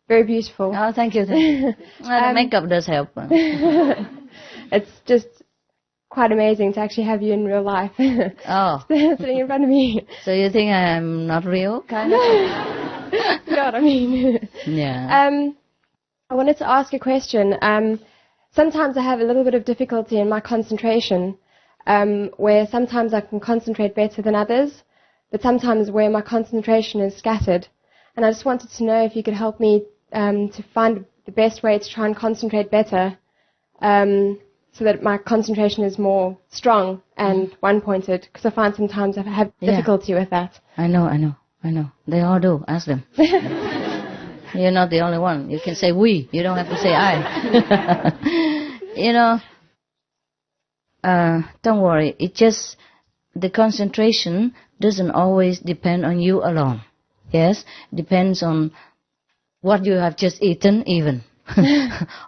Very beautiful. Oh, thank you. The makeup does help. It's just quite amazing to actually have you in real life. Oh. Sitting in front of me. So you think I'm not real, kind of? You know what I mean? Yeah. I wanted to ask a question. Sometimes I have a little bit of difficulty in my concentration, where sometimes I can concentrate better than others, but sometimes where my concentration is scattered. And I just wanted to know if you could help me to find the best way to try and concentrate better, so that my concentration is more strong and one-pointed, because I find sometimes I have difficulty with that. I know. They all do. Ask them. You're not the only one. You can say we. You don't have to say I. Don't worry. It just, the concentration doesn't always depend on you alone. Yes? Depends on what you have just eaten even.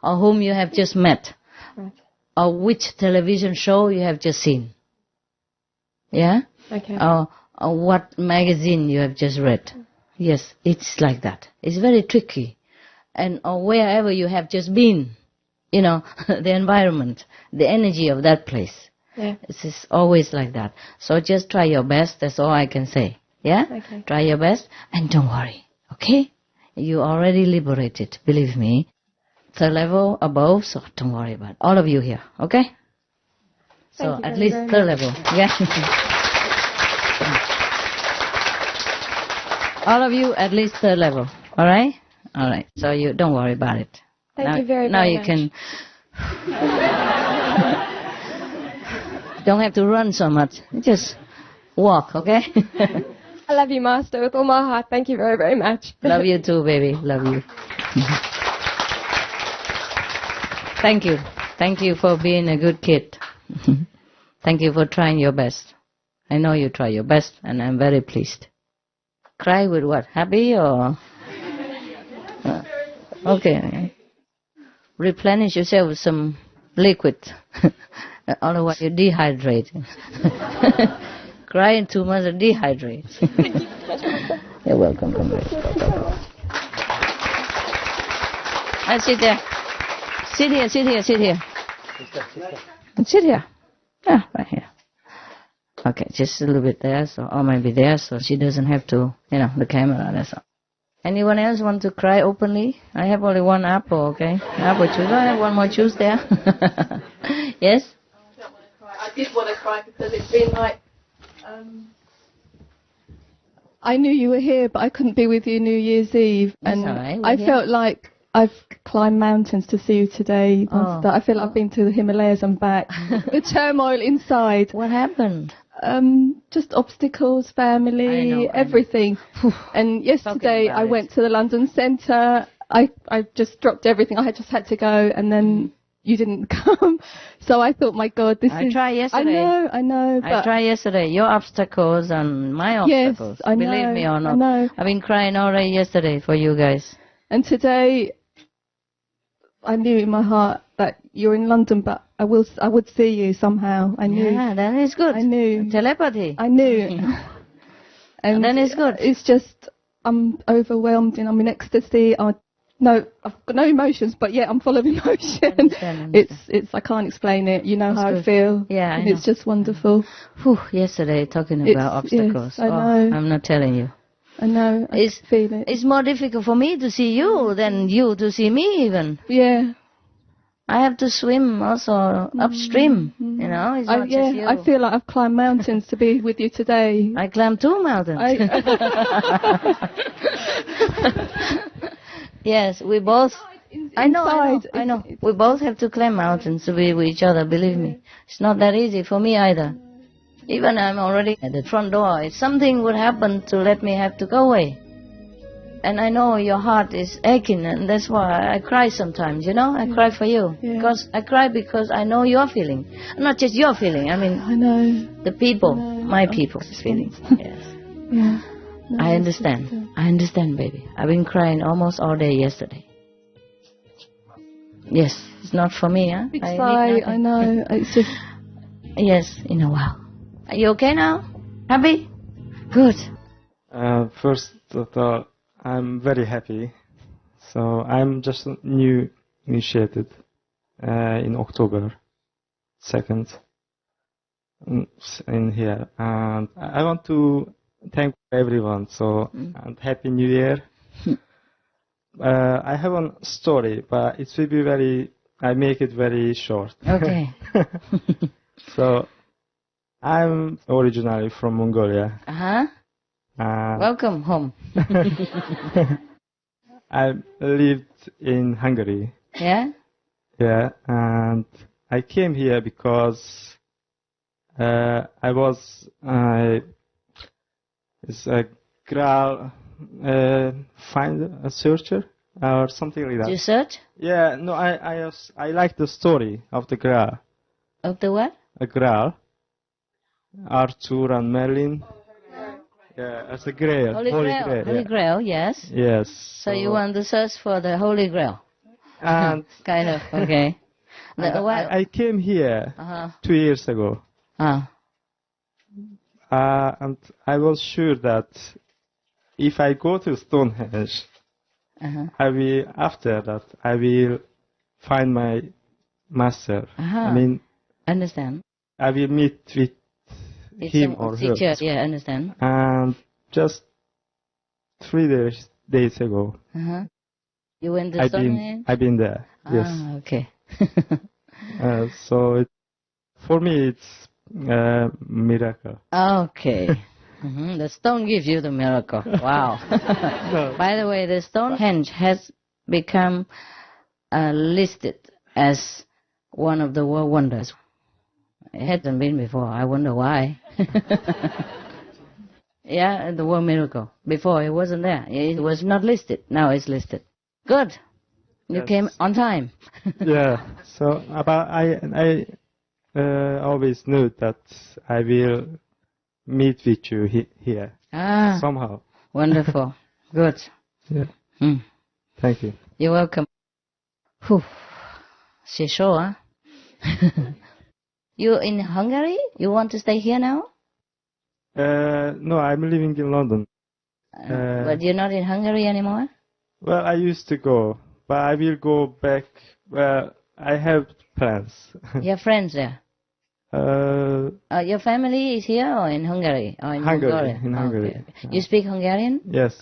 Or whom you have just met. Right. Or which television show you have just seen. Yeah? Okay. Or what magazine you have just read. Yes, it's like that. It's very tricky. And or wherever you have just been, the environment, the energy of that place. Yeah. It's always like that. So just try your best, that's all I can say. Yeah? Okay. Try your best and don't worry. Okay? You're already liberated, believe me. Third level above, so don't worry about it. All of you here, okay? So at least third level. Yeah. All of you at least third level. All right? All right. So you don't worry about it. Thank you very much. Now you much. can... Don't have to run so much. Just walk, okay? I love you, Master, with all my heart. Thank you very, very much. Love you too, baby. Love you. Thank you. Thank you for being a good kid. Thank you for trying your best. I know you try your best, and I'm very pleased. Cry with what? Happy or... okay. Replenish yourself with some liquid. Otherwise you dehydrate. Crying too much and dehydrate. You're welcome. Sit there. Sit here. Sit here. Yeah, right here. Okay, just a little bit there, or maybe there, so she doesn't have to, the camera, that's all. Anyone else want to cry openly? I have only one apple, okay? Apple juice. I have one more juice there. Yes? I did want to cry because it's been like, I knew you were here, but I couldn't be with you New Year's Eve. That's And all right. I felt like I've climbed mountains to see you today. I feel like I've been to the Himalayas and back. The turmoil inside. What happened? Just obstacles, family, everything. And yesterday I went to the London Centre. I just dropped everything. I just had to go, and then you didn't come. So I thought, my God, I tried yesterday. I know. But I tried yesterday. Your obstacles and my obstacles. Yes, I know. Believe me or not. I know. I've been crying all day yesterday for you guys. And today, I knew in my heart that you're in London, but I would see you somehow. I knew. Yeah, that is good. I knew. Telepathy. I knew. And then it's good. It's just, I'm overwhelmed and I'm in ecstasy. I've got no emotions, but yeah, I'm full of emotion. Understand. It's I can't explain it. You know That's how good. I feel. Yeah, and it's just wonderful. Whew, yesterday talking about obstacles. Yes, I know. I'm not telling you. I know. I feel it. It's more difficult for me to see you than you to see me even. Yeah. I have to swim also upstream, it's not just you. I feel like I've climbed mountains to be with you today. I climbed 2 mountains. Yes, we both... I know. We both have to climb mountains to be with each other, believe me. It's not that easy for me either. Even I'm already at the front door. If something would happen to let me have to go away. And I know your heart is aching, and that's why I cry sometimes, I cry for you. Yeah. Because I cry because I know your feeling. Not just your feeling, I know. The people, my people's feelings. Yes. Yeah. No, I understand. I understand, baby. I've been crying almost all day yesterday. Yes, it's not for me, huh? I know. It's just... Yes, in a while. Are you okay now? Happy? Good. First of all, I'm very happy. So I'm just new initiated in October 2nd in here, and I want to thank everyone. So and Happy New Year. I have a story, but it will be I make it very short. Okay. So I'm originally from Mongolia. Welcome home. I lived in Hungary. Yeah? Yeah, and I came here because it's a girl find a searcher or something like that. You search? Yeah, no, I like the story of the girl. Of the what? A girl, Arthur and Merlin. Yeah, as a grail. Holy Grail. Holy Grail, yes. Yes. So you want to search for the Holy Grail? And kind of, okay. I came here 2 years ago. And I was sure that if I go to Stonehenge, after that I will find my master. I mean, understand. I will meet with him or her. Yeah, understand. And just 3 days ago, you went to Stonehenge? I've been there. Yes. Okay. So for me, it's a miracle. Okay. The stone gives you the miracle. Wow. No. By the way, the Stonehenge has become listed as one of the world wonders. It hasn't been before. I wonder why. Yeah, the world miracle. Before it wasn't there. It was not listed. Now it's listed. Good. You came on time. Yeah. So, but I always knew that I will meet with you here somehow. Wonderful. Good. Yeah. Thank you. You're welcome. Whew. She's sure, huh? You in Hungary? You want to stay here now? No, I'm living in London. But you're not in Hungary anymore? Well, I used to go, but I will go back. Well, I have plans. You have friends there? Your family is here or in Hungary? Or in Mongolia? In Hungary. Okay. You speak Hungarian? Yes.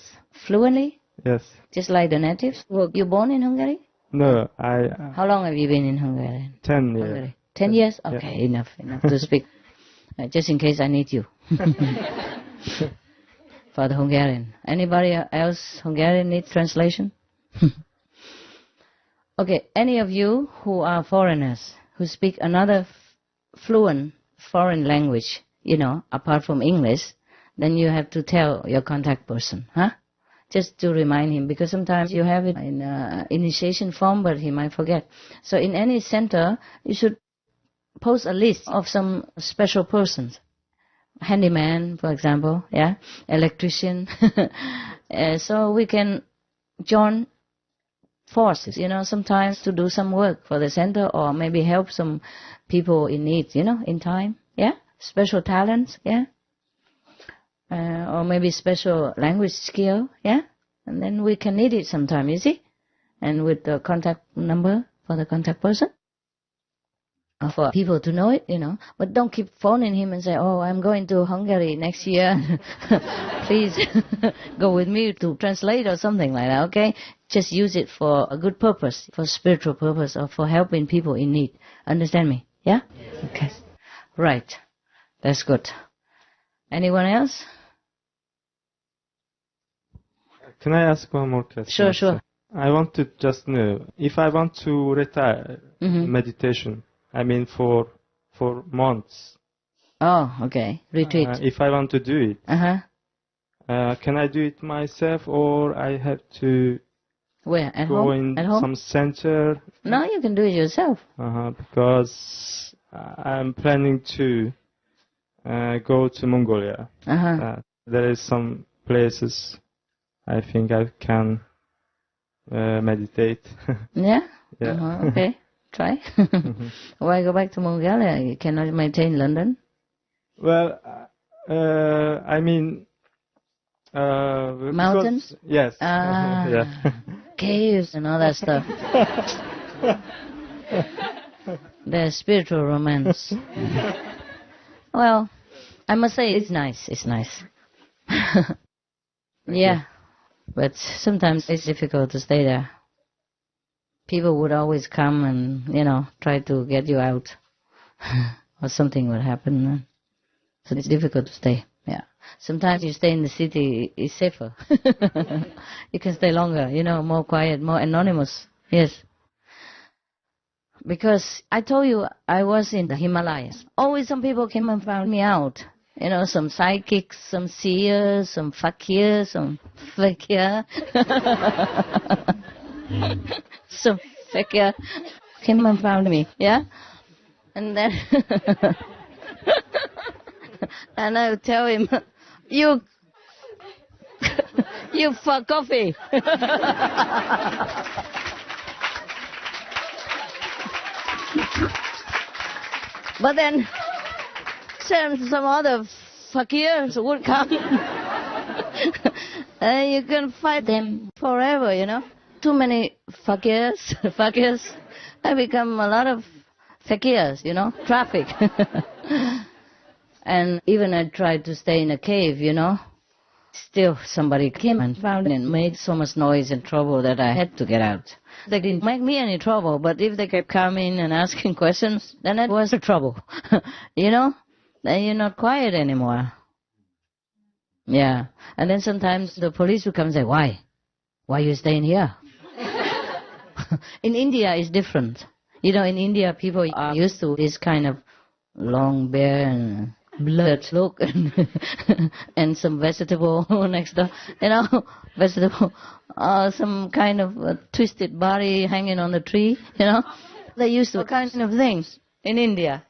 Fluently? Yes. Just like the natives? Were you born in Hungary? No, How long have you been in Hungary? 10 years. Hungary. 10 years? Okay, yeah. Enough to speak. Just in case I need you. For the Hungarian. Anybody else Hungarian need translation? Okay, any of you who are foreigners, who speak another fluent foreign language, apart from English, then you have to tell your contact person, just to remind him, because sometimes you have it in initiation form, but he might forget. So in any center, you should post a list of some special persons. Handyman, for example, electrician. So we can join forces, sometimes to do some work for the center, or maybe help some people in need, in time, special talents, or maybe special language skill, and then we can need it sometime, you see, and with the contact number for the contact person, or for people to know it, but don't keep phoning him and say, oh, I'm going to Hungary next year, please go with me to translate or something like that, okay? Just use it for a good purpose, for spiritual purpose, or for helping people in need. Understand me? Yeah? Okay. Right. That's good. Anyone else? Can I ask one more question? Sure. I want to just know, if I want to retire meditation, I mean for months. Oh, okay. Retreat. If I want to do it, can I do it myself, or I have to Where? At go home? in some center? No, you can do it yourself. Because I'm planning to go to Mongolia. There is some places I think I can meditate. Yeah? Okay. Try. Why go back to Mongolia? You cannot maintain London? Well, I mean... mountains? Yes. Caves and all that stuff. There's spiritual romance. Well, I must say it's nice. It's nice. Yeah. But sometimes it's difficult to stay there. People would always come and, try to get you out. Or something would happen. So it's difficult to stay. Yeah. Sometimes you stay in the city, it's safer. You can stay longer, more quiet, more anonymous. Yes. Because I told you I was in the Himalayas. Always some people came and found me out. Some psychics, some seers, some fakirs, some fakir. Some fakir came and found me, and then and I would tell him, you fuck coffee. But then some other fakirs would come. And you can fight them forever, Too many fakirs. I become a lot of fakirs, traffic. And even I tried to stay in a cave, Still somebody came and found it and made so much noise and trouble that I had to get out. They didn't make me any trouble, but if they kept coming and asking questions, then it was a trouble. Then you're not quiet anymore. Yeah. And then sometimes the police will come and say, why? Why are you staying here? In India, it's different. In India, people are used to this kind of long beard and blood look and some vegetable next door, vegetable, some kind of twisted body hanging on the tree, They used to kind of things in India,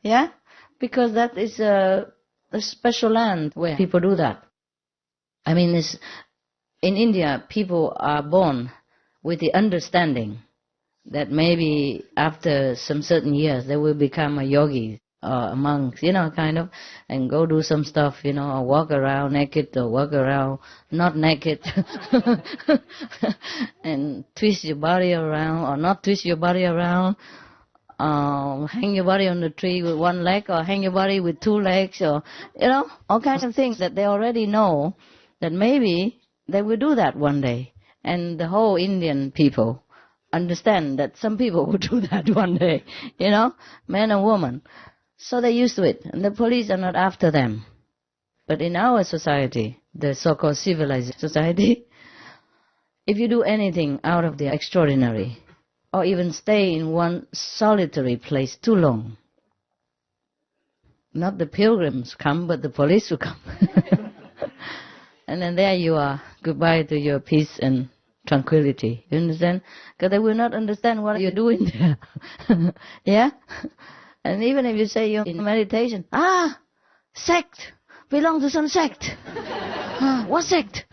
because that is a special land where people do that. I mean, in India, people are born with the understanding that maybe after some certain years they will become a yogi or monks, kind of, and go do some stuff, or walk around naked or walk around not naked, and twist your body around or not twist your body around, hang your body on the tree with one leg or hang your body with two legs, or, all kinds of things that they already know that maybe they will do that one day. And the whole Indian people understand that some people will do that one day, men and women. So they're used to it, and the police are not after them. But in our society, the so-called civilized society, if you do anything out of the extraordinary, or even stay in one solitary place too long, not the pilgrims come, but the police will come. And then there you are, goodbye to your peace and tranquility, you understand? Because they will not understand what you're doing there. Yeah? And even if you say you're in meditation, sect, belong to some sect. What sect?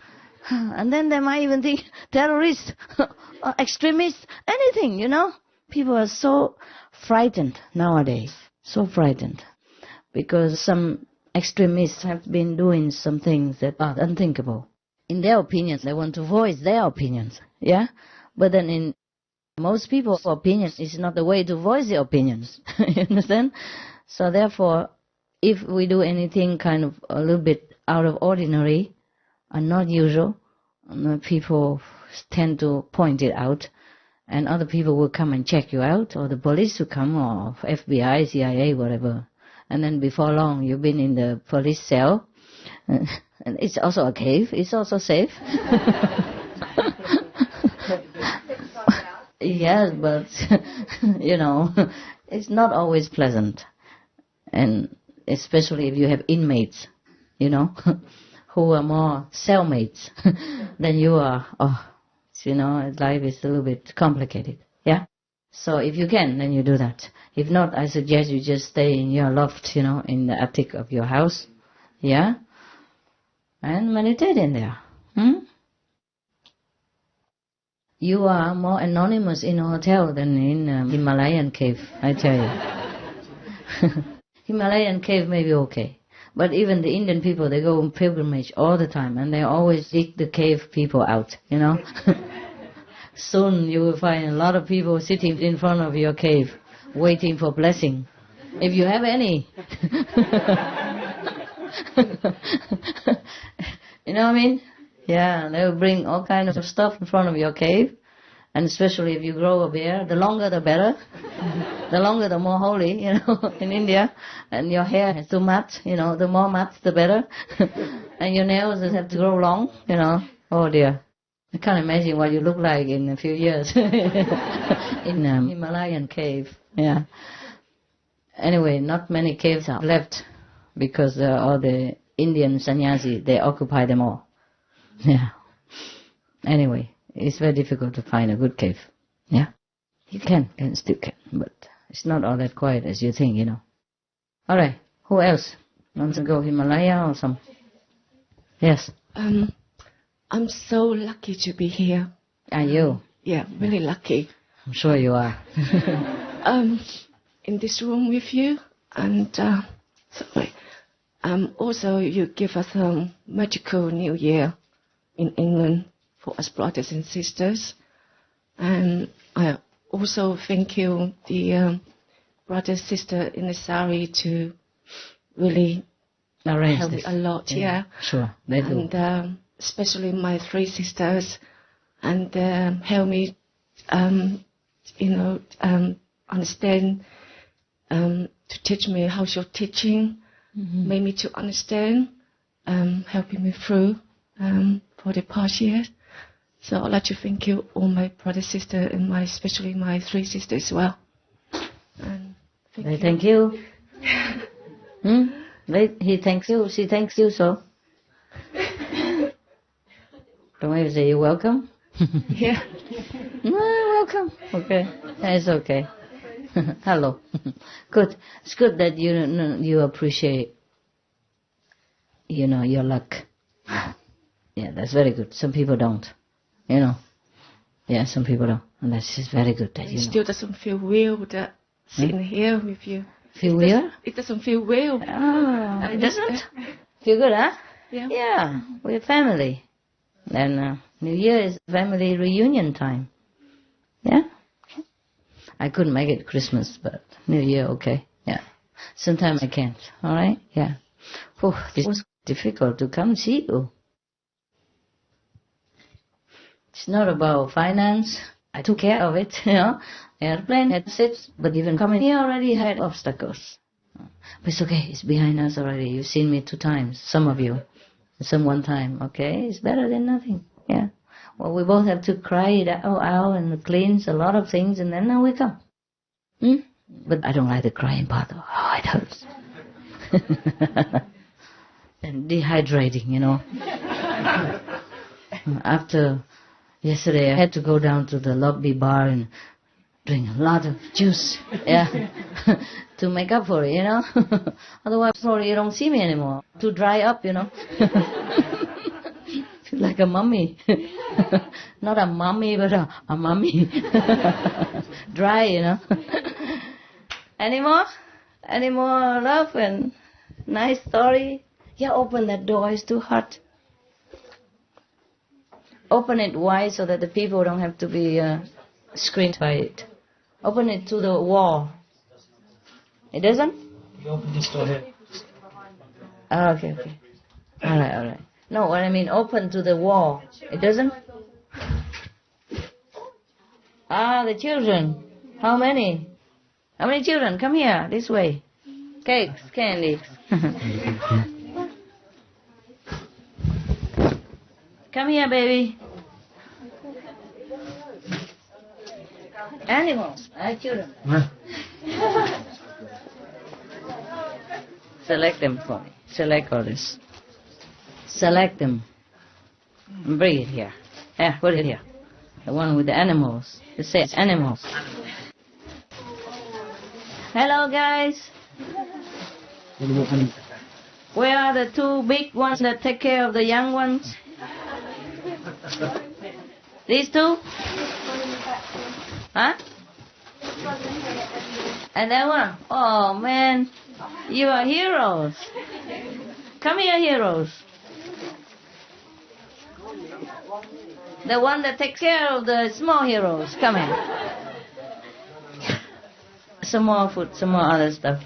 And then they might even think terrorist, or extremist, anything, People are so frightened nowadays, so frightened. Because some extremists have been doing some things that are unthinkable. In their opinions, they want to voice their opinions, yeah? But then in most people's opinions is not the way to voice their opinions, you understand? So therefore, if we do anything kind of a little bit out of ordinary and not usual, people tend to point it out, and other people will come and check you out, or the police will come, or FBI, CIA, whatever. And then before long, you've been in the police cell, and it's also a cave, it's also safe. Yes, but, it's not always pleasant. And especially if you have inmates, who are more cellmates than you are. Life is a little bit complicated, yeah? So if you can, then you do that. If not, I suggest you just stay in your loft, in the attic of your house, yeah? And meditate in there. You are more anonymous in a hotel than in a Himalayan cave, I tell you. Himalayan cave may be okay. But even the Indian people, they go on pilgrimage all the time, and they always dig the cave people out, Soon you will find a lot of people sitting in front of your cave, waiting for blessing, if you have any. You know what I mean? Yeah, they will bring all kinds of stuff in front of your cave, and especially if you grow a beard, the longer the better. The longer the more holy, in India. And your hair is too mat, the more mat the better. And your nails have to grow long, Oh dear. I can't imagine what you look like in a few years. In a Himalayan cave, yeah. Anyway, not many caves are left, because all the Indian sannyasi, they occupy them all. Yeah. Anyway, it's very difficult to find a good cave. Yeah. You can still can, but it's not all that quiet as you think, All right. Who else wants to go Himalaya or some? Yes. I'm so lucky to be here. Are you? Yeah, really lucky. I'm sure you are. In this room with you, and also you give us a magical New Year in England for us brothers and sisters, and I also thank you, the brother sister in the sari, to really help me a lot. Yeah, sure, they do. And especially my three sisters, and help me, understand, to teach me how you're teaching, made me to understand, helping me through for the past years. So I'd like to thank you, all my brother, sister, and especially my three sisters as well. And thank you. He thanks you, she thanks you, so. Don't even say you're welcome. Yeah. No, welcome. Okay, it's okay. Hello. Good. It's good that you appreciate, your luck. Yeah, that's very good. Some people don't. Yeah, some people don't. And that's just very good that it still doesn't feel real that sitting here with you. Feel weird? It doesn't feel well. Oh, it doesn't? Feel good, huh? Yeah. Yeah, we're family. Then New Year is family reunion time. Yeah? I couldn't make it Christmas, but New Year, okay. Yeah. Sometimes I can't. All right? Yeah. Whew, it was difficult to come see you. It's not about finance. I took care of it, you know. Airplane had seats, but even coming here already had obstacles. But it's okay. It's behind us already. You've seen me 2 times. Some of you. Some 1 time. Okay? It's better than nothing. Yeah. Well, we both have to cry it out and cleanse a lot of things, and then now we come. But I don't like the crying part. Oh, it hurts. And dehydrating, you know. After yesterday, I had to go down to the lobby bar and drink a lot of juice. Yeah. To make up for it, you know. Otherwise, probably you don't see me anymore. To dry up, you know. Like a mummy. Not a mummy, but a mummy. Dry, you know. Any more love and nice story? Yeah, open that door. It's too hot. Open it wide so that the people don't have to be screened by it. Open it to the wall. It doesn't? You open this door here. Oh, okay. All right. No, what I mean, open to the wall. It doesn't? The children. How many? How many children? Come here, this way. Cakes, candy. Come here, baby. Animals. Children. Select them for me. Select all this. Select them. Bring it here. Yeah, put it here. The one with the animals. It says animals. Hello, guys. Where are the 2 big ones that take care of the young ones? These 2? Huh? And that one? Oh, man. You are heroes. Come here, heroes. The one that takes care of the small heroes. Come here. Some more food, some more other stuff.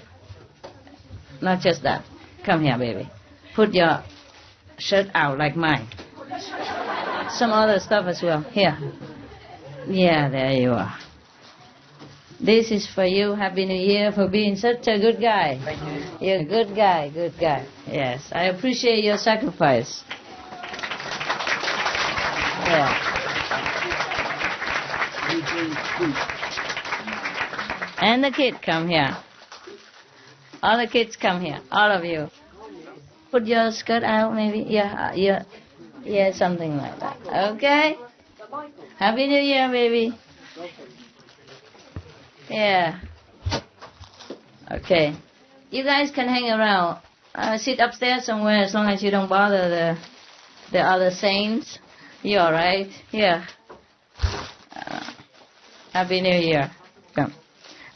Not just that. Come here, baby. Put your shirt out like mine. Some other stuff as well. Here. Yeah, there you are. This is for you. Happy New Year for being such a good guy. Thank you. You're a good guy, good guy. Yes, I appreciate your sacrifice. Yeah. And the kid, come here. All the kids, come here. All of you. Put your skirt out, maybe. Yeah, something like that. Okay? Happy New Year, baby. Yeah. Okay. You guys can hang around. Sit upstairs somewhere as long as you don't bother the other saints. You all right? Yeah. Happy New Year. Come.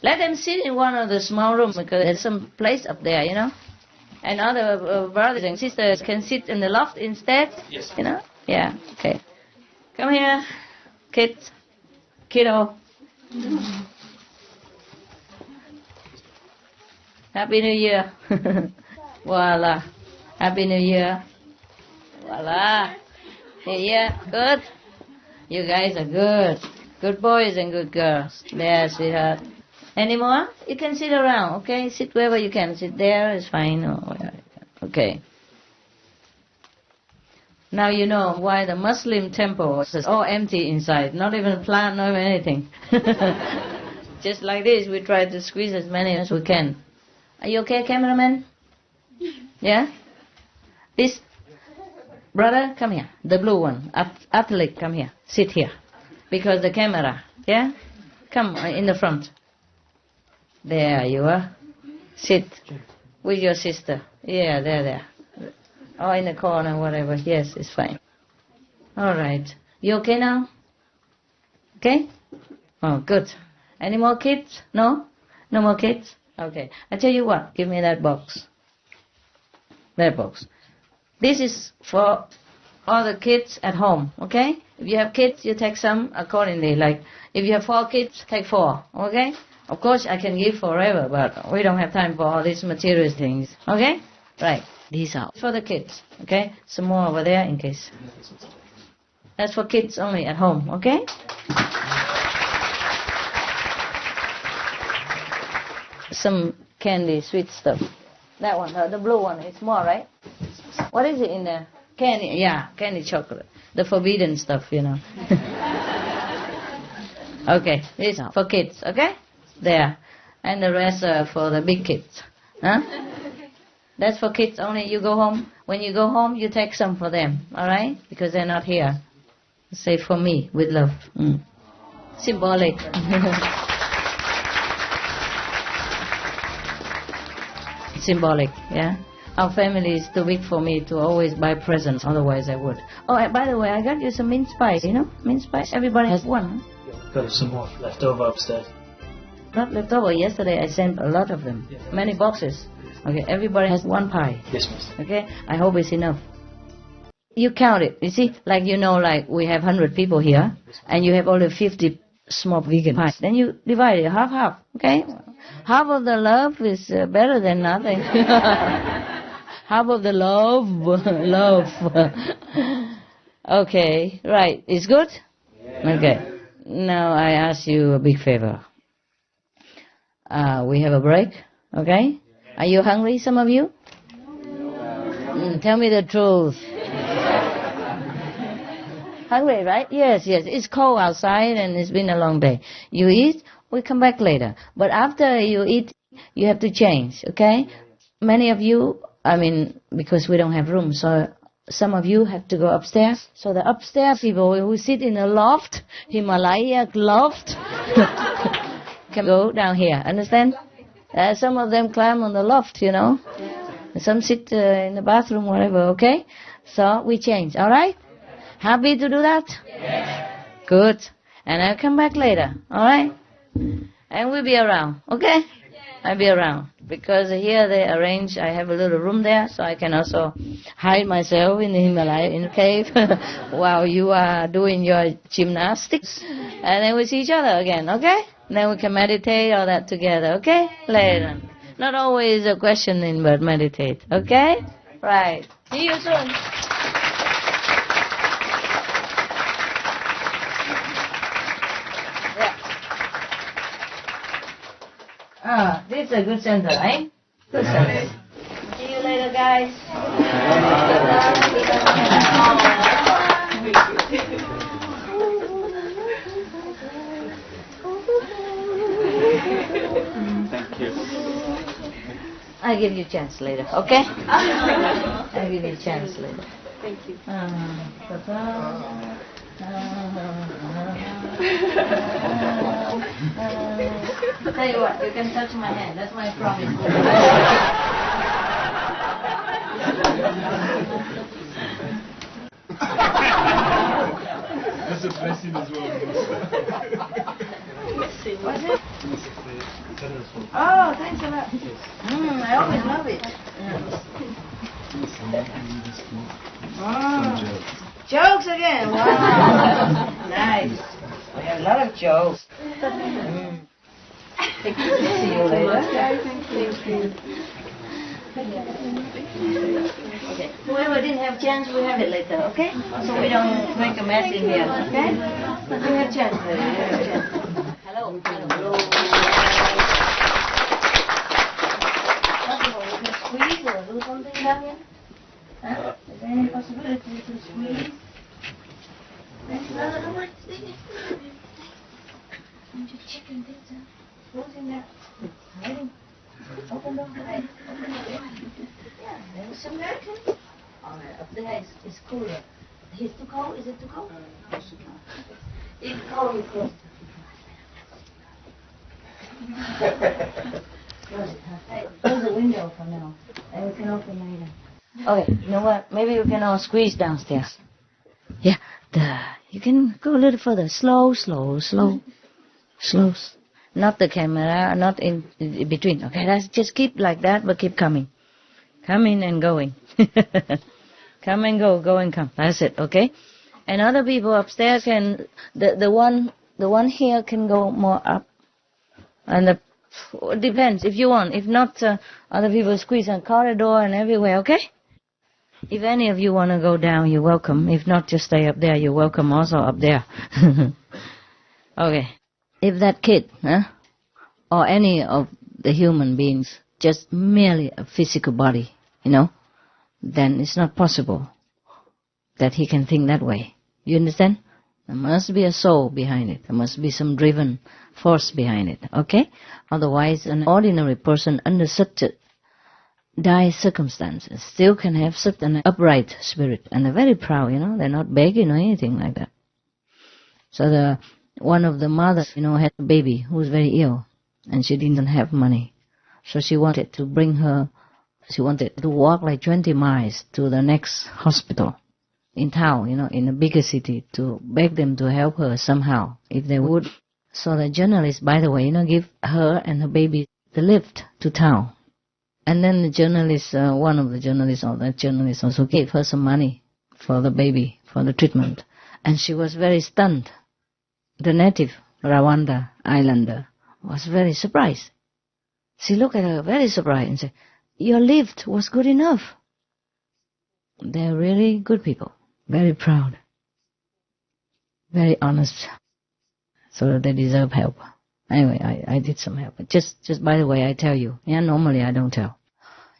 Let them sit in one of the small rooms because there's some place up there, you know. And other brothers and sisters can sit in the loft instead. Yes. You know? Yeah. Okay. Come here, kids. Kiddo. Happy New Year. Voila. Happy New Year. Voila. Yeah, good. You guys are good. Good boys and good girls. There, sweetheart. Any more? You can sit around, okay? Sit wherever you can. Sit there is fine. Okay. Now you know why the Muslim temple is all empty inside. Not even plant, not even anything. Just like this, we try to squeeze as many as we can. Are you okay, cameraman? Yeah? This brother, come here. The blue one. Athlete, come here. Sit here. Because the camera. Yeah? Come in the front. There you are. Sit with your sister. Yeah, there. Or in the corner, whatever. Yes, it's fine. All right. You okay now? Okay? Oh, good. Any more kids? No? No more kids? Okay, I tell you what, give me that box. That box. This is for all the kids at home, okay? If you have kids, you take some accordingly. Like, if you have 4 kids, take 4, okay? Of course, I can give forever, but we don't have time for all these material things, okay? Right, these are for the kids, okay? Some more over there in case. That's for kids only at home, okay? Some candy, sweet stuff. That one, the blue one, it's more, right? What is it in there? Candy, yeah, candy chocolate. The forbidden stuff, you know. Okay, these are for kids, okay? There. And the rest are for the big kids. Huh? That's for kids only. You go home. When you go home, you take some for them, alright? Because they're not here. Say for me, with love. Symbolic. Symbolic, yeah? Our family is too big for me to always buy presents, otherwise I would. Oh, by the way, I got you some mint spice, you know? Mint spice, everybody has one. Got some more left over upstairs. Not left over, yesterday I sent a lot of them. Many boxes. Okay, everybody has 1 pie. Yes, Master. Okay, I hope it's enough. You count it, you see? Like, you know, like we have 100 people here, and you have only 50 small vegan pies. Then you divide it, half, okay? Half of the love is better than nothing. Half of the love. Okay, right. It's good? Okay. Now I ask you a big favor. We have a break, okay? Are you hungry, some of you? Tell me the truth. Hungry, right? Yes. It's cold outside and it's been a long day. You eat, we come back later. But after you eat, you have to change, okay? Many of you, because we don't have room, so some of you have to go upstairs. So the upstairs people who sit in the loft, Himalaya loft, can go down here, understand? Some of them climb on the loft, you know. Some sit in the bathroom, whatever, okay? So we change, all right? Happy to do that? Yes. Good. And I'll come back later, all right? And we'll be around, okay? I'll be around. Because here they arrange, I have a little room there, so I can also hide myself in the Himalaya, in the cave, while you are doing your gymnastics. And then we see each other again, okay? Then we can meditate all that together, okay? Later. Not always a questioning, but meditate, okay? Right. See you soon. This is a good center, eh? Good center. See you later, guys. Thank you. I'll give you a chance later, okay? I'll give you a chance later. Thank you. Tell you what, you can touch my hand. That's my promise. That's a blessing as well. What's it? Oh, thanks a lot. I always love it. Jokes again. Wow. Nice. We have a lot of jokes. Thank you. See you later. Thank you. Okay. Whoever didn't have chance, we have it later, okay? So we don't make a mess in here, okay? We have chance later. Hello. We can squeeze or do something down here? Huh? Is there any possibility to squeeze? Chicken pizza. What's in there? Hiding. Open the door. Yeah, there's some American. Alright, up there is cooler. Here's too cold. Is it too cold? It's cold, it's close. Close it, huh? Hey, close the window for now. And we can open later. Okay, you know what? Maybe we can all squeeze downstairs. Yeah, you can go a little further. Slow. not the camera, not in between. Okay, let's just keep like that, but keep coming. Coming and going. Come and go, go and come. That's it, okay? And other people upstairs can, the one here can go more up. And it depends if you want. If not, other people squeeze on corridor and everywhere, okay? If any of you want to go down, you're welcome. If not, just stay up there. You're welcome also up there. Okay. If that kid, or any of the human beings, just merely a physical body, then it's not possible that he can think that way. You understand? There must be a soul behind it. There must be some driven force behind it, okay? Otherwise, an ordinary person under such dire circumstances still can have such an upright spirit. And they're very proud, They're not begging or anything like that. So one of the mothers, had a baby who was very ill. And she didn't have money. So she wanted to walk like 20 miles to the next hospital in town, in a bigger city, to beg them to help her somehow, if they would. So the journalist, by the way, give her and her baby the lift to town. And then the journalist, one of the journalists, or that journalist also gave her some money for the baby, for the treatment. And she was very stunned. The native Rwanda Islander was very surprised. She looked at her very surprised and said, "Your lift was good enough." They're really good people, very proud, very honest, so they deserve help. Anyway, I did some help. Just by the way, I tell you, normally I don't tell.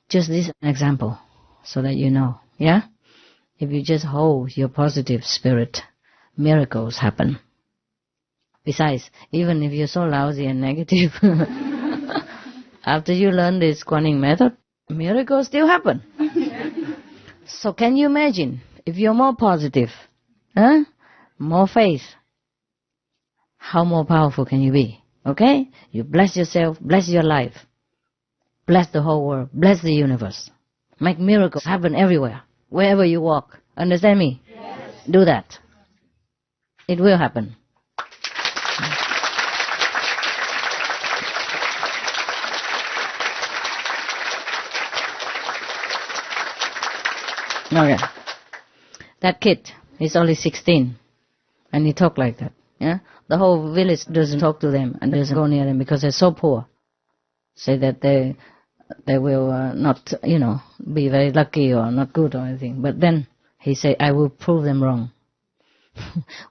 Just this example, so that you know, If you just hold your positive spirit, miracles happen. Besides, even if you're so lousy and negative, after you learn this Kuan Yin method, miracles still happen. So can you imagine, if you're more positive, more faith, how more powerful can you be? Okay? You bless yourself, bless your life, bless the whole world, bless the universe. Make miracles happen everywhere, wherever you walk. Understand me? Yes. Do that. It will happen. Okay. That kid is only 16, and he talk like that. The whole village doesn't talk to them and doesn't go near them because they're so poor. Say that they will not, be very lucky or not good or anything. But then he say, "I will prove them wrong."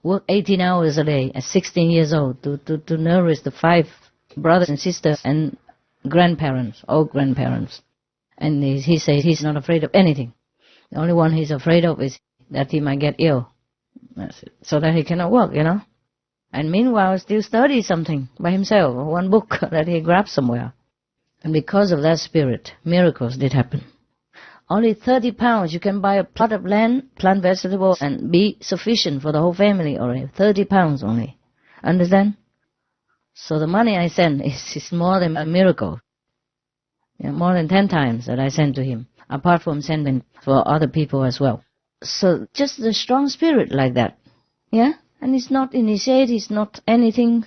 Work 18 hours a day at 16 years old to nourish the 5 brothers and sisters and grandparents, old grandparents. And he says he's not afraid of anything. The only one he's afraid of is that he might get ill. That's it. So that he cannot work, And meanwhile, still study something by himself, one book that he grabbed somewhere. And because of that spirit, miracles did happen. Only 30 pounds, you can buy a plot of land, plant vegetables, and be sufficient for the whole family already. 30 pounds only. Understand? So the money I send is more than a miracle. More than 10 times that I send to him, apart from sending for other people as well. So just the strong spirit like that. And he's not initiated, he's not anything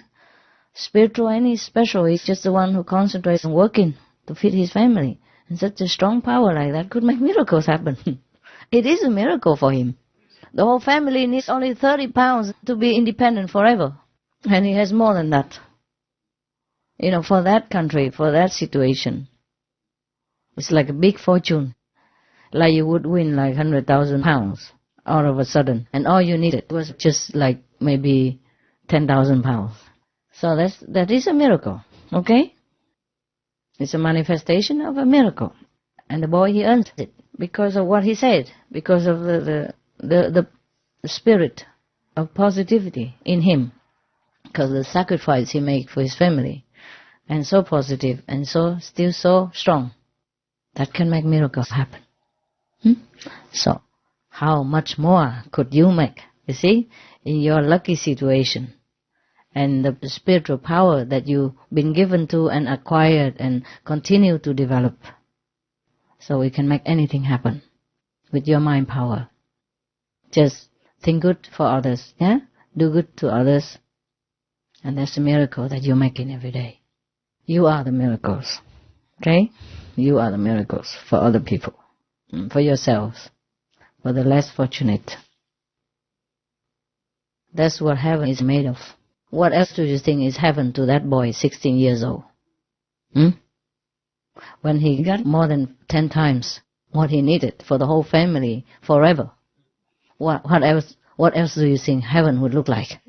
spiritual, any special. He's just the one who concentrates on working to feed his family. And such a strong power like that could make miracles happen. It is a miracle for him. The whole family needs only 30 pounds to be independent forever. And he has more than that. For that country, for that situation. It's like a big fortune. Like you would win like 100,000 pounds all of a sudden. And all you needed was just like maybe 10,000 pounds. So that is a miracle, okay? It's a manifestation of a miracle. And the boy, he earned it because of what he said, because of the spirit of positivity in him, because of the sacrifice he made for his family, and so positive and still so strong. That can make miracles happen. So, how much more could you make, you see, in your lucky situation, and the spiritual power that you've been given to and acquired and continue to develop. So we can make anything happen with your mind power. Just think good for others, do good to others, And that's a miracle that you're making every day. You are the miracles. Okay? You are the miracles for other people, for yourselves, for the less fortunate. That's what heaven is made of. What else do you think is heaven to that boy, 16 years old? When he got more than 10 times what he needed for the whole family forever. What else do you think heaven would look like?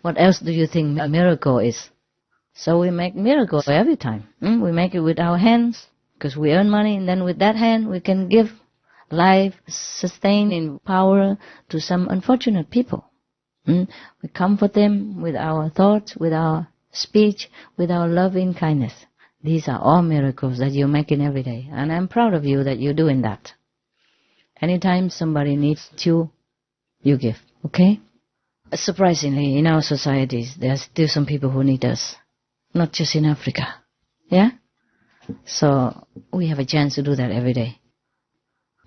What else do you think a miracle is? So we make miracles every time. We make it with our hands, because we earn money, and then with that hand we can give life, sustaining power to some unfortunate people. We comfort them with our thoughts, with our speech, with our loving kindness. These are all miracles that you're making every day, and I'm proud of you that you're doing that. Anytime somebody needs you, you give, okay? Surprisingly, in our societies, there are still some people who need us, not just in Africa, yeah? So we have a chance to do that every day.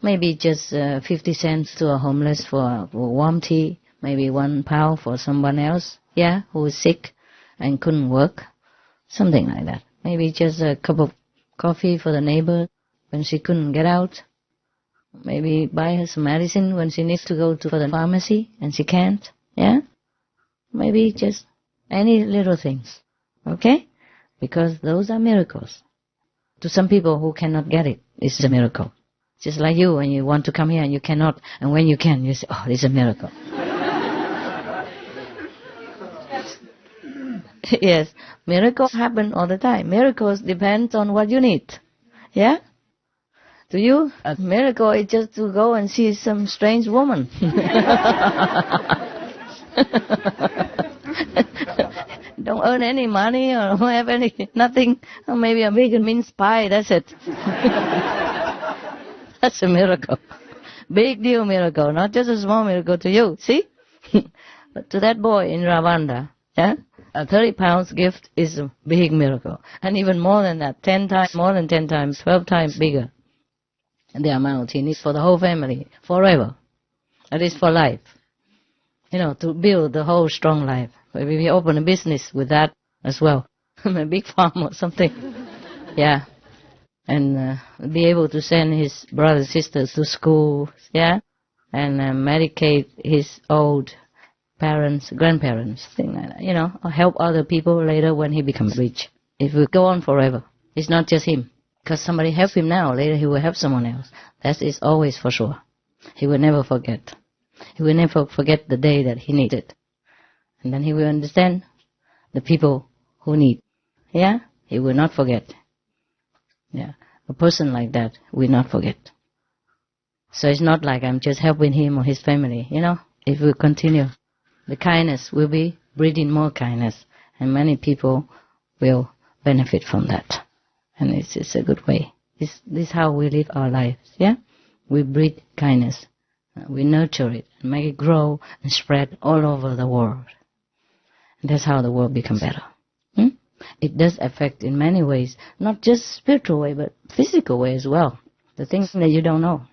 Maybe just 50 cents to a homeless for warm tea, maybe £1 for someone else, yeah, who is sick and couldn't work, something like that. Maybe just a cup of coffee for the neighbor when she couldn't get out. Maybe buy her some medicine when she needs to go to the pharmacy and she can't, yeah? Maybe just any little things, okay? Because those are miracles. To some people who cannot get it, it's a miracle. Just like you, when you want to come here and you cannot, and when you can, you say, oh, it's a miracle. Yes, miracles happen all the time. Miracles depend on what you need. Yeah? To you, a miracle is just to go and see some strange woman. Don't earn any money or don't have nothing. Or maybe a big mince pie, that's it. That's a miracle. Big deal miracle, not just a small miracle to you, see? But to that boy in Rwanda, yeah? A 30 pounds gift is a big miracle. And even more than that, 10 times, more than 10 times, 12 times bigger. The amount he needs for the whole family, forever. That is for life. You know, to build the whole strong life. Maybe we open a business with that as well. A big farm or something. Yeah. And be able to send his brothers and sisters to school, yeah? And medicate his old parents, grandparents, thing like that, you know, or help other people later when he becomes rich. It will go on forever. It's not just him. Because somebody help him now, later he will help someone else. That is always for sure. He will never forget. He will never forget the day that he needed. And then he will understand the people who need. Yeah? He will not forget. Yeah. A person like that will not forget. So it's not like I'm just helping him or his family, you know. If we continue, the kindness will be breeding more kindness. And many people will benefit from that. And it's a good way. This is how we live our lives, yeah? We breed kindness. We nurture it and make it grow and spread all over the world. And that's how the world becomes better. It does affect in many ways, not just spiritual way, but physical way as well. The things that you don't know.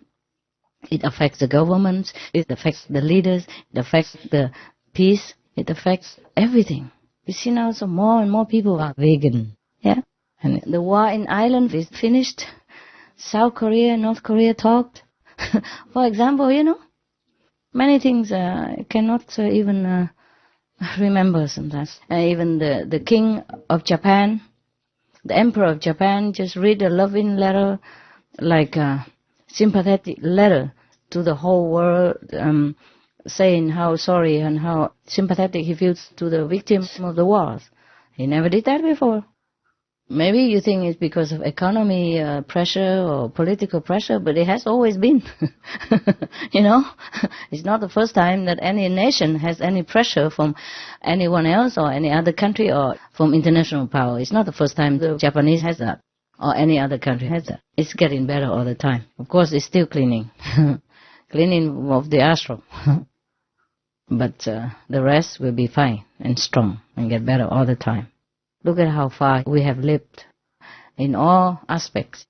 It affects the governments, it affects the leaders, it affects the peace, it affects everything. We see now so more and more people are vegan, yeah? And the war in Ireland is finished. South Korea, North Korea talked. For example, you know, many things I cannot even remember sometimes. Even the king of Japan, the emperor of Japan, just read a loving letter, like a sympathetic letter to the whole world, saying how sorry and how sympathetic he feels to the victims of the wars. He never did that before. Maybe you think it's because of economy pressure or political pressure, but it has always been. You know, it's not the first time that any nation has any pressure from anyone else or any other country or from international power. It's not the first time the Japanese has that or any other country has that. It's getting better all the time. Of course, it's still cleaning. Cleaning of the astral. But the rest will be fine and strong and get better all the time. Look at how far we have lived in all aspects.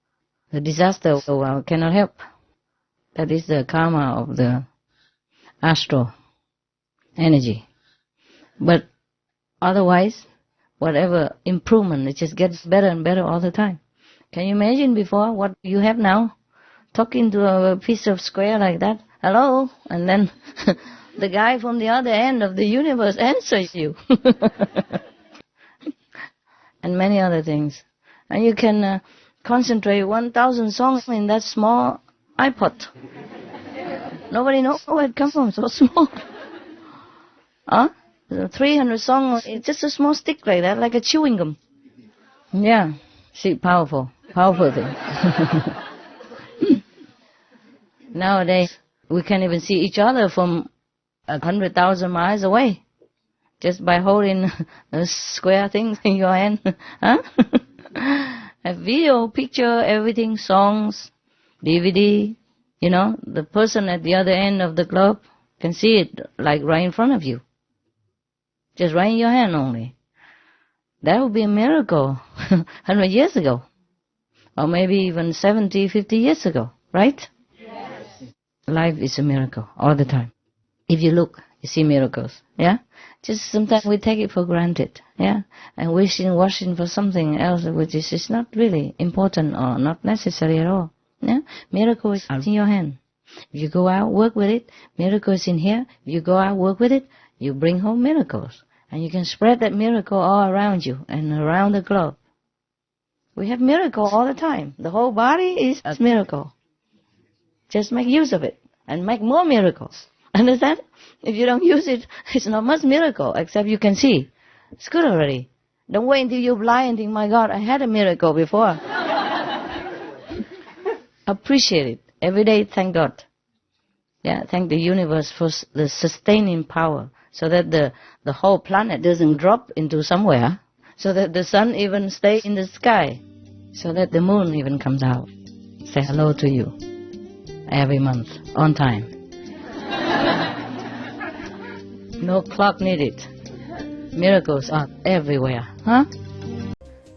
The disaster cannot help. That is the karma of the astral energy. But otherwise, whatever improvement, it just gets better and better all the time. Can you imagine before what you have now? Talking to a piece of square like that, hello, and then the guy from the other end of the universe answers you. And many other things. And you can concentrate 1,000 songs in that small iPod. Nobody knows where it comes from, so small. 300 songs, it's just a small stick like that, like a chewing gum. Yeah, see, powerful thing. Nowadays, we can't even see each other from 100,000 miles away, just by holding the square things in your hand. A video, picture, everything, songs, DVD, the person at the other end of the globe can see it like right in front of you. Just right in your hand only. That would be a miracle 100 years ago. Or maybe even 70, 50 years ago, right? Yes. Life is a miracle all the time. If you look, you see miracles, yeah? Just sometimes we take it for granted, yeah? And wishing for something else which is not really important or not necessary at all, yeah? Miracle is in your hand. If you go out, work with it, miracle is in here. If you go out, work with it, you bring home miracles. And you can spread that miracle all around you and around the globe. We have miracle all the time. The whole body is a miracle. Just make use of it and make more miracles. Understand? If you don't use it, it's not much miracle, except you can see. It's good already. Don't wait until you're blind and think, my God, I had a miracle before. Appreciate it. Every day, thank God. Yeah, thank the universe for the sustaining power, so that the whole planet doesn't drop into somewhere, so that the sun even stays in the sky, so that the moon even comes out. Say hello to you every month, on time. No clock needed. Miracles are everywhere, huh?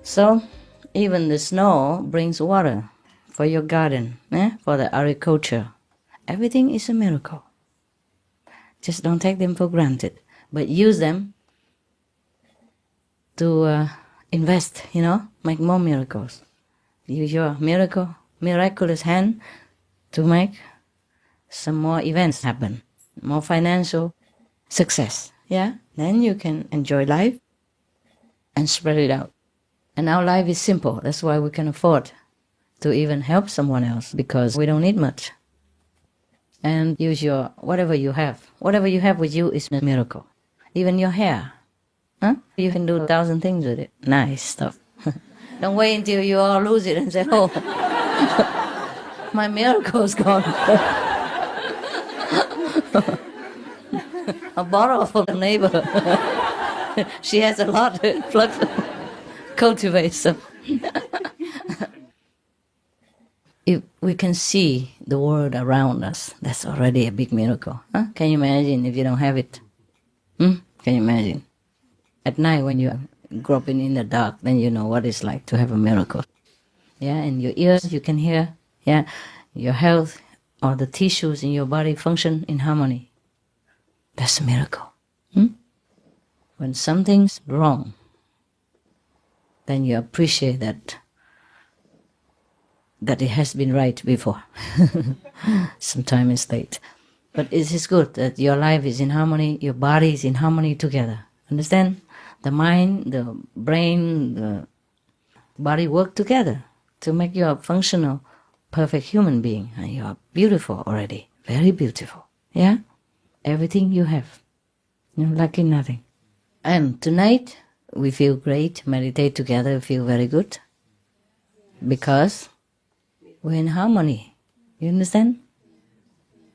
So, even the snow brings water for your garden, for the agriculture. Everything is a miracle. Just don't take them for granted, but use them to invest, make more miracles. Use your miraculous hand to make some more events happen, more financial success, yeah? Then you can enjoy life and spread it out. And our life is simple. That's why we can afford to even help someone else, because we don't need much. And use your whatever you have. Whatever you have with you is a miracle. Even your hair. You can do 1,000 things with it. Nice stuff. Don't wait until you all lose it and say, oh, my miracle's gone. I'll borrow from the neighbor. She has a lot. Cultivate some. If we can see the world around us, that's already a big miracle. Can you imagine if you don't have it? Can you imagine? At night when you're groping in the dark, then you know what it's like to have a miracle. Yeah, in your ears you can hear. Yeah, your health or the tissues in your body function in harmony. That's a miracle. When something's wrong, then you appreciate that it has been right before. Sometime it's late. But it is good that your life is in harmony, your body is in harmony together. Understand? The mind, the brain, the body work together to make you a functional, perfect human being. And you are beautiful already. Very beautiful. Yeah? Everything you have. You're lacking nothing. And tonight, we feel great, meditate together, feel very good. Because we're in harmony. You understand?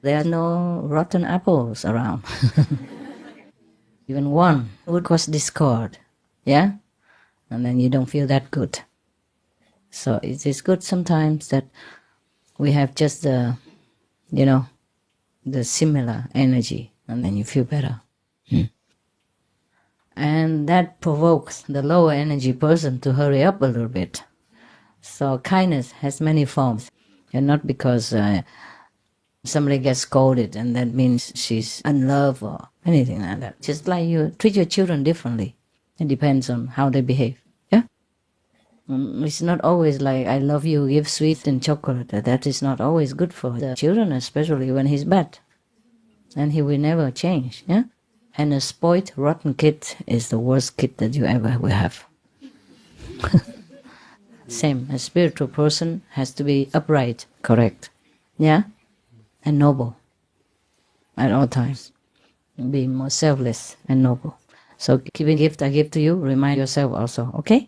There are no rotten apples around. Even one would cause discord. Yeah? And then you don't feel that good. So it is good sometimes that we have just the, the similar energy. And then you feel better. And that provokes the lower energy person to hurry up a little bit. So kindness has many forms. And not because Somebody gets scolded and that means she's unloved or anything like that. Just like you treat your children differently. It depends on how they behave. Yeah? It's not always like, I love you, give sweet and chocolate. That is not always good for the children, especially when he's bad. And he will never change. Yeah? And a spoiled, rotten kid is the worst kid that you ever will have. Same, a spiritual person has to be upright, correct. Yeah? And noble at all times. Be more selfless and noble. So giving gift I give to you, remind yourself also, okay?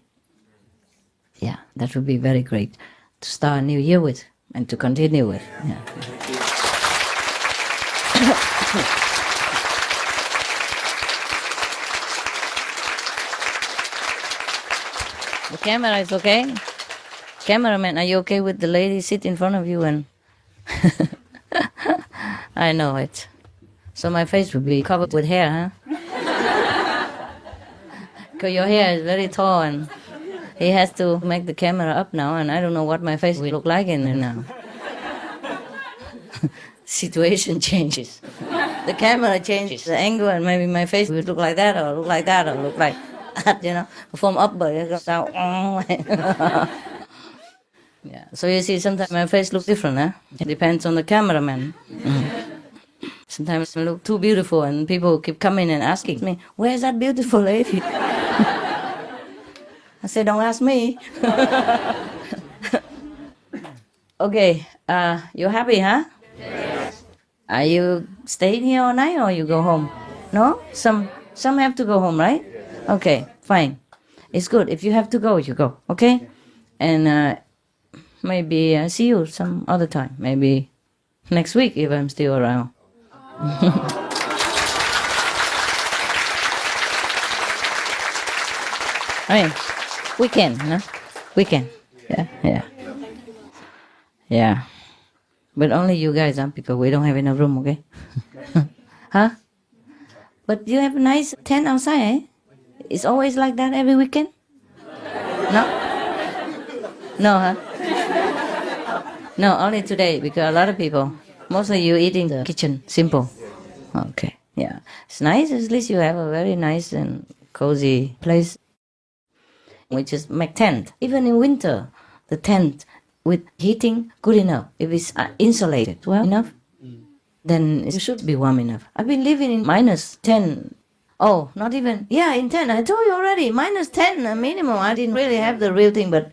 Yeah, that would be very great to start a new year with and to continue with. Yeah. The camera is okay? Cameraman, are you okay with the lady sit in front of you and... I know it. So my face will be covered with hair, huh? Because your hair is very tall and he has to make the camera up now and I don't know what my face will look like in it now. Situation changes. The camera changes, the angle, and maybe my face will look like that or look like that or look like that, you know. From up, but it goes down. Yeah. So you see, sometimes my face looks different, huh? It depends on the cameraman. Sometimes I look too beautiful and people keep coming and asking me, where's that beautiful lady? I say, don't ask me. Okay, you happy, huh? Yes. Are you staying here all night or you go home? No? Some have to go home, right? Okay, fine. It's good. If you have to go, you go, okay? And maybe see you some other time. Maybe next week if I'm still around. I mean, we can, no? We can. Yeah. But only you guys, huh? Because we don't have enough room, okay? Huh? But you have a nice tent outside, eh? It's always like that every weekend? No? No, huh? No, only today, because a lot of people, mostly you eating the kitchen, simple. Okay, yeah. It's nice, at least you have a very nice and cozy place. We just make tent. Even in winter, the tent with heating, good enough. If it's insulated well enough, then it should be warm enough. I've been living in -10. Oh, not even, yeah, in 10. I told you already, -10 minimum. I didn't really have the real thing, but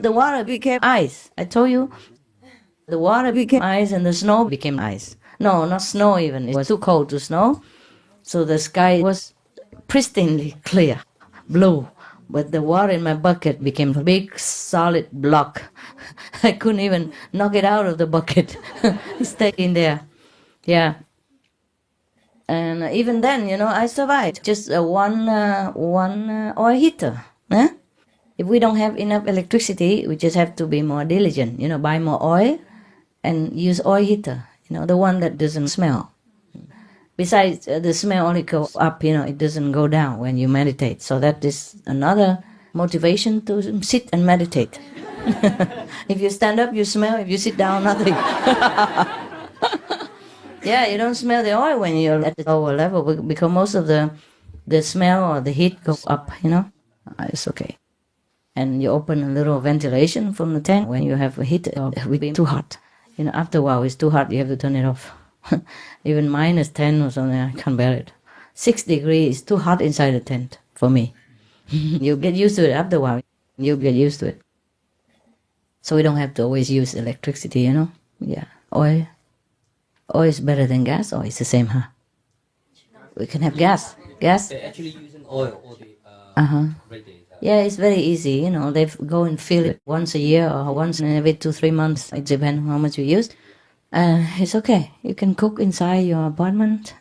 the water became ice. I told you, the water became ice and the snow became ice. No, not snow even. It was too cold to snow. So the sky was pristinely clear, blue. But the water in my bucket became a big solid block. I couldn't even knock it out of the bucket. It stayed in there. Yeah. And even then, you know, I survived. Just one oil heater. Eh? If we don't have enough electricity, we just have to be more diligent. You know, buy more oil and use oil heater. You know, the one that doesn't smell. Besides, the smell only goes up, you know, it doesn't go down when you meditate. So that is another motivation to sit and meditate. If you stand up, you smell. If you sit down, nothing. Yeah, you don't smell the oil when you're at the lower level because most of the smell or the heat goes up, you know. It's okay. And you open a little ventilation from the tent when you have a heat. It will be too hot. You know, after a while, it's too hot. You have to turn it off. Even -10 or something, I can't bear it. 6 degrees is too hot inside the tent for me. You get used to it after a while. You get used to it. So we don't have to always use electricity, you know. Yeah, oil is better than gas, or it's the same, huh? We can have gas. They're actually using oil all the radiators. Yeah, it's very easy, you know. They go and fill it once a year or once in every 2-3 months. It depends on how much you use. It's okay. You can cook inside your apartment.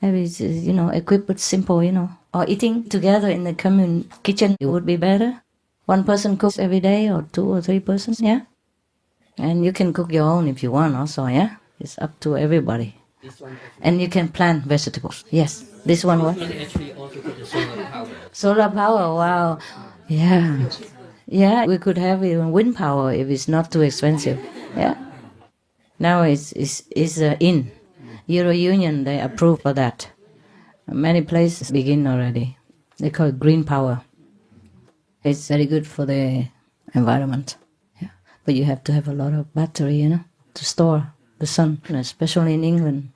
Maybe it's, you know, equipped with simple, you know. Or eating together in the common kitchen, it would be better. One person cooks every day, or 2 or 3 persons, yeah? And you can cook your own if you want also, yeah? It's up to everybody. And you can plant vegetables. Yes. This one what? You can actually also put the solar power. Solar power, wow. Yeah. Yeah, we could have even wind power if it's not too expensive. Yeah. Now it's in. Euro Union, they approve for that. Many places begin already. They call it green power. It's very good for the environment. Yeah. But you have to have a lot of battery, you know, to store the sun, especially in England.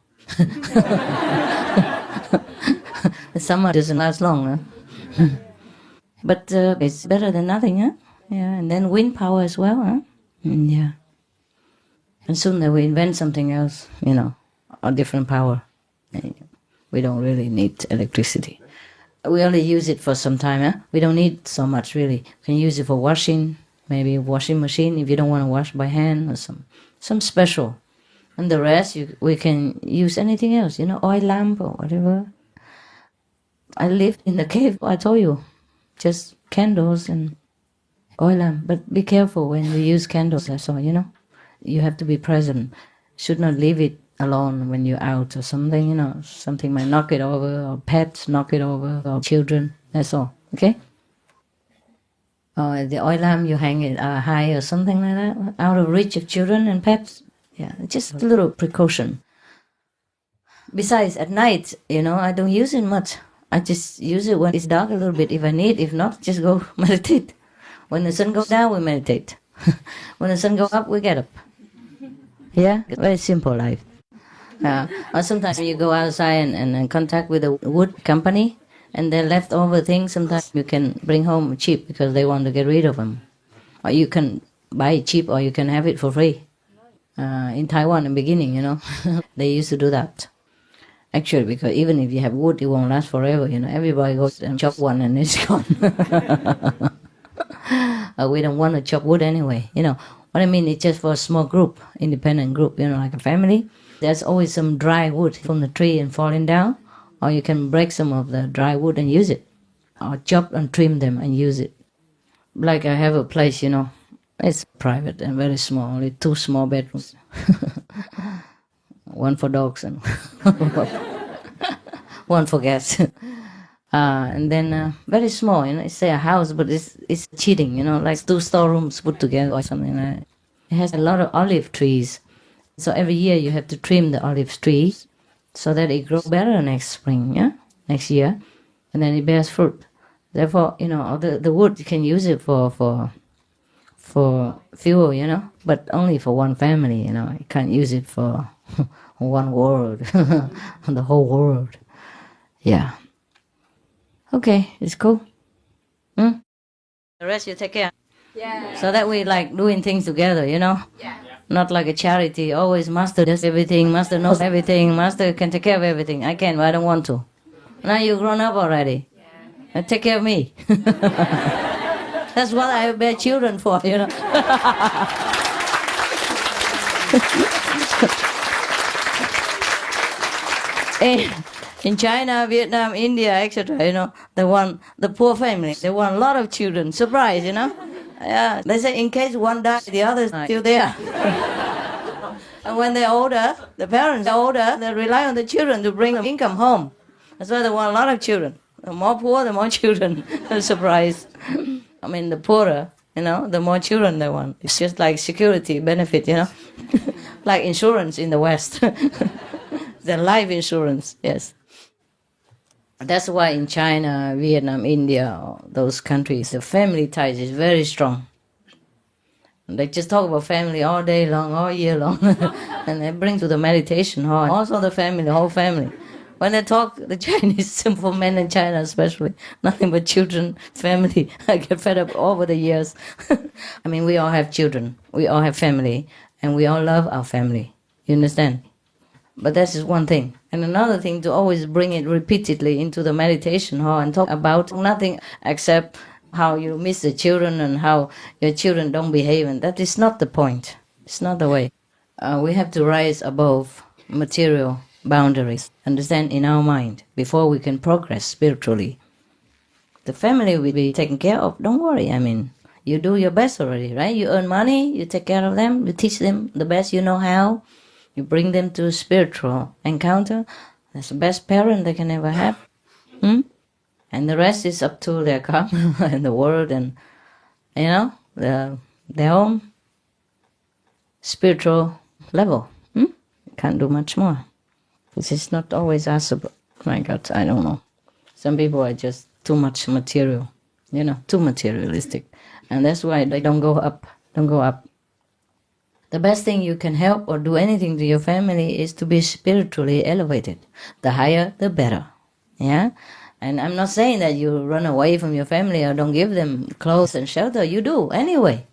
The summer doesn't last long, huh? But it's better than nothing, huh? Yeah, and then wind power as well, huh? Yeah. And soon they will invent something else, you know, a different power. We don't really need electricity. We only use it for some time, huh? We don't need so much, really. You can use it for washing, maybe a washing machine if you don't want to wash by hand or some special. And the rest, we can use anything else, you know, oil lamp or whatever. I lived in the cave, I told you, just candles and oil lamp. But be careful when you use candles, that's all, you know. You have to be present. Should not leave it alone when you're out or something, you know. Something might knock it over, or pets knock it over, or children, that's all, okay? Or the oil lamp, you hang it high or something like that, out of reach of children and pets. Yeah, just a little precaution. Besides, at night, you know, I don't use it much. I just use it when it's dark a little bit if I need. If not, just go meditate. When the sun goes down, we meditate. When the sun goes up, we get up. Yeah, very simple life. Or sometimes you go outside and contact with a wood company, and their leftover things, sometimes you can bring home cheap because they want to get rid of them. Or you can buy it cheap, or you can have it for free. In Taiwan, in the beginning, you know, they used to do that. Actually, because even if you have wood, it won't last forever, you know. Everybody goes and chop one and it's gone. We don't want to chop wood anyway, you know. What I mean, it's just for a small group, independent group, you know, like a family. There's always some dry wood from the tree and falling down, or you can break some of the dry wood and use it, or chop and trim them and use it. Like I have a place, you know, it's private and very small, only 2 small bedrooms. One for dogs and one for cats. And then very small, you know, it's a house, but it's cheating, you know, like 2 storerooms put together or something like that. It has a lot of olive trees. So every year you have to trim the olive trees so that it grows better next spring, yeah, next year, and then it bears fruit. Therefore, you know, the wood, you can use it for fuel, you know, but only for one family, you know. You can't use it for one world, the whole world. Yeah. Okay, it's cool. The rest you take care. Yeah. So that we like doing things together, you know. Yeah. Not like a charity. Always master does everything. Master knows everything. Master can take care of everything. I can, but I don't want to. Now you're grown up already. Yeah. Take care of me. That's what I bear children for, you know. In China, Vietnam, India, etc., you know, the poor family, they want a lot of children. Surprise, you know. Yeah, they say in case one dies, the others are still there. And when they're older, the parents are older, they rely on the children to bring income home. That's why they want a lot of children. The more poor, the more children. Surprise. I mean, the poorer, you know, the more children they want. It's just like security benefit, you know, like insurance in the West. The life insurance, yes. That's why in China, Vietnam, India, those countries, the family ties is very strong. They just talk about family all day long, all year long. And they bring to the meditation hall, also the family, the whole family. When they talk, the Chinese, simple men in China especially, nothing but children, family. I get fed up over the years. I mean, we all have children, we all have family, and we all love our family. You understand? But that's just one thing. And another thing, to always bring it repeatedly into the meditation hall and talk about nothing except how you miss the children and how your children don't behave. And that is not the point. It's not the way. We have to rise above material boundaries, understand, in our mind, before we can progress spiritually. The family will be taken care of. Don't worry. I mean, you do your best already, right? You earn money, you take care of them, you teach them the best you know how. You bring them to a spiritual encounter. That's the best parent they can ever have. And the rest is up to their karma and the world and, you know, their own spiritual level. Can't do much more. It's not always us. My God, I don't know. Some people are just too much material, too materialistic. And that's why they don't go up. The best thing you can help or do anything to your family is to be spiritually elevated. The higher, the better. Yeah? And I'm not saying that you run away from your family or don't give them clothes and shelter. You do anyway,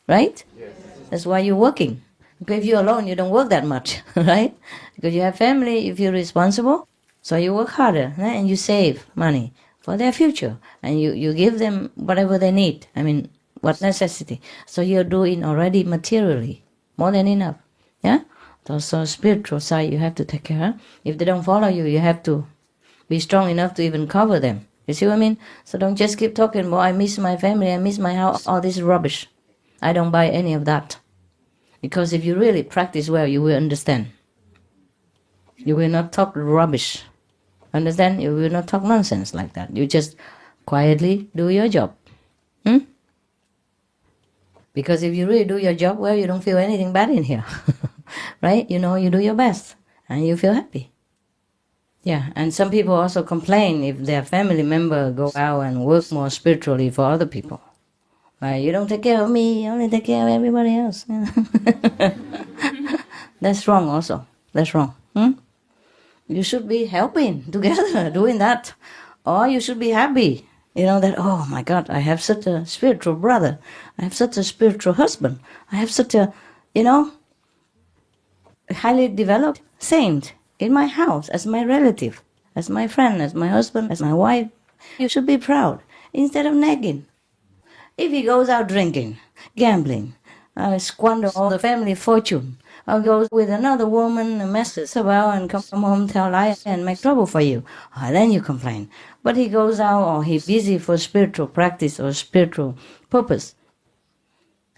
right? Yes. That's why you're working. Because if you're alone, you don't work that much, right? Because you have family, if you're responsible, so you work harder, right? And you save money for their future. And you give them whatever they need. I mean, what necessity. So you're doing already materially more than enough. Yeah? So spiritual side you have to take care. If they don't follow you, you have to be strong enough to even cover them. You see what I mean? So don't just keep talking, I miss my family, I miss my house, all this rubbish. I don't buy any of that. Because if you really practice well, you will understand. You will not talk rubbish. Understand? You will not talk nonsense like that. You just quietly do your job. Because if you really do your job well, you don't feel anything bad in here. Right? You do your best and you feel happy. Yeah, and some people also complain if their family member go out and work more spiritually for other people. Right? You don't take care of me, you only take care of everybody else. That's wrong also. That's wrong. You should be helping together, doing that. Or you should be happy. That, oh my God, I have such a spiritual brother. I have such a spiritual husband. I have such a, highly developed saint in my house as my relative, as my friend, as my husband, as my wife. You should be proud instead of nagging. If he goes out drinking, gambling, squander all the family fortune, or goes with another woman and messes about and comes home, tell lies and make trouble for you, then you complain. But he goes out or he's busy for spiritual practice or spiritual purpose,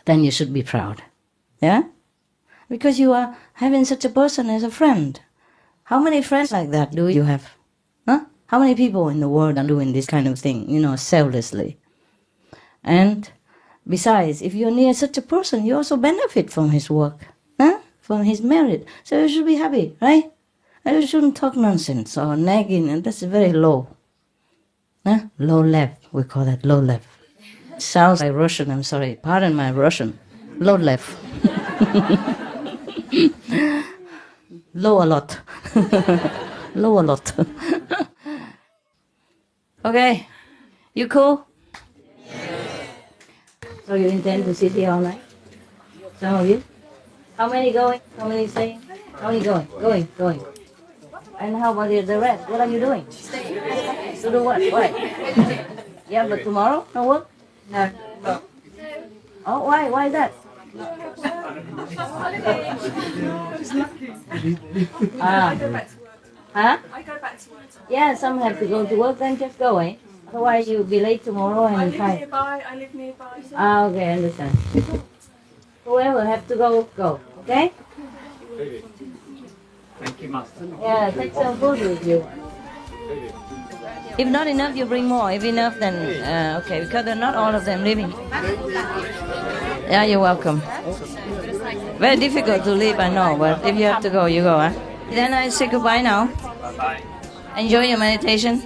then you should be proud. Yeah? Because you are having such a person as a friend. How many friends like that do you have? Huh? How many people in the world are doing this kind of thing, selflessly? And besides, if you're near such a person, you also benefit from his work, from his merit. So you should be happy, right? And you shouldn't talk nonsense or nagging, and that's very low. Low level, we call that low level. Sounds like Russian, I'm sorry, pardon my Russian. Low level. Low a lot. Low a lot. Okay, you cool? So you intend to sit here all night? Some of you? How many going? How many staying? How many going? Going. And how about the rest? What are you doing? To do what? Why? Yeah, but tomorrow? No work? No. Oh, why? Why is that? Huh? I go back to work. Yeah, some have to go to work, then just go, eh? Otherwise you'll be late tomorrow and I live nearby. So. Okay, I understand. Whoever have to go, okay? Thank you, Master. Yeah, take some food with you. If not enough, you bring more. If enough, then okay, because they're not all of them living. Yeah, you're welcome. Very difficult to leave, I know, but if you have to go, you go, huh? Then I say goodbye now. Bye-bye. Enjoy your meditation.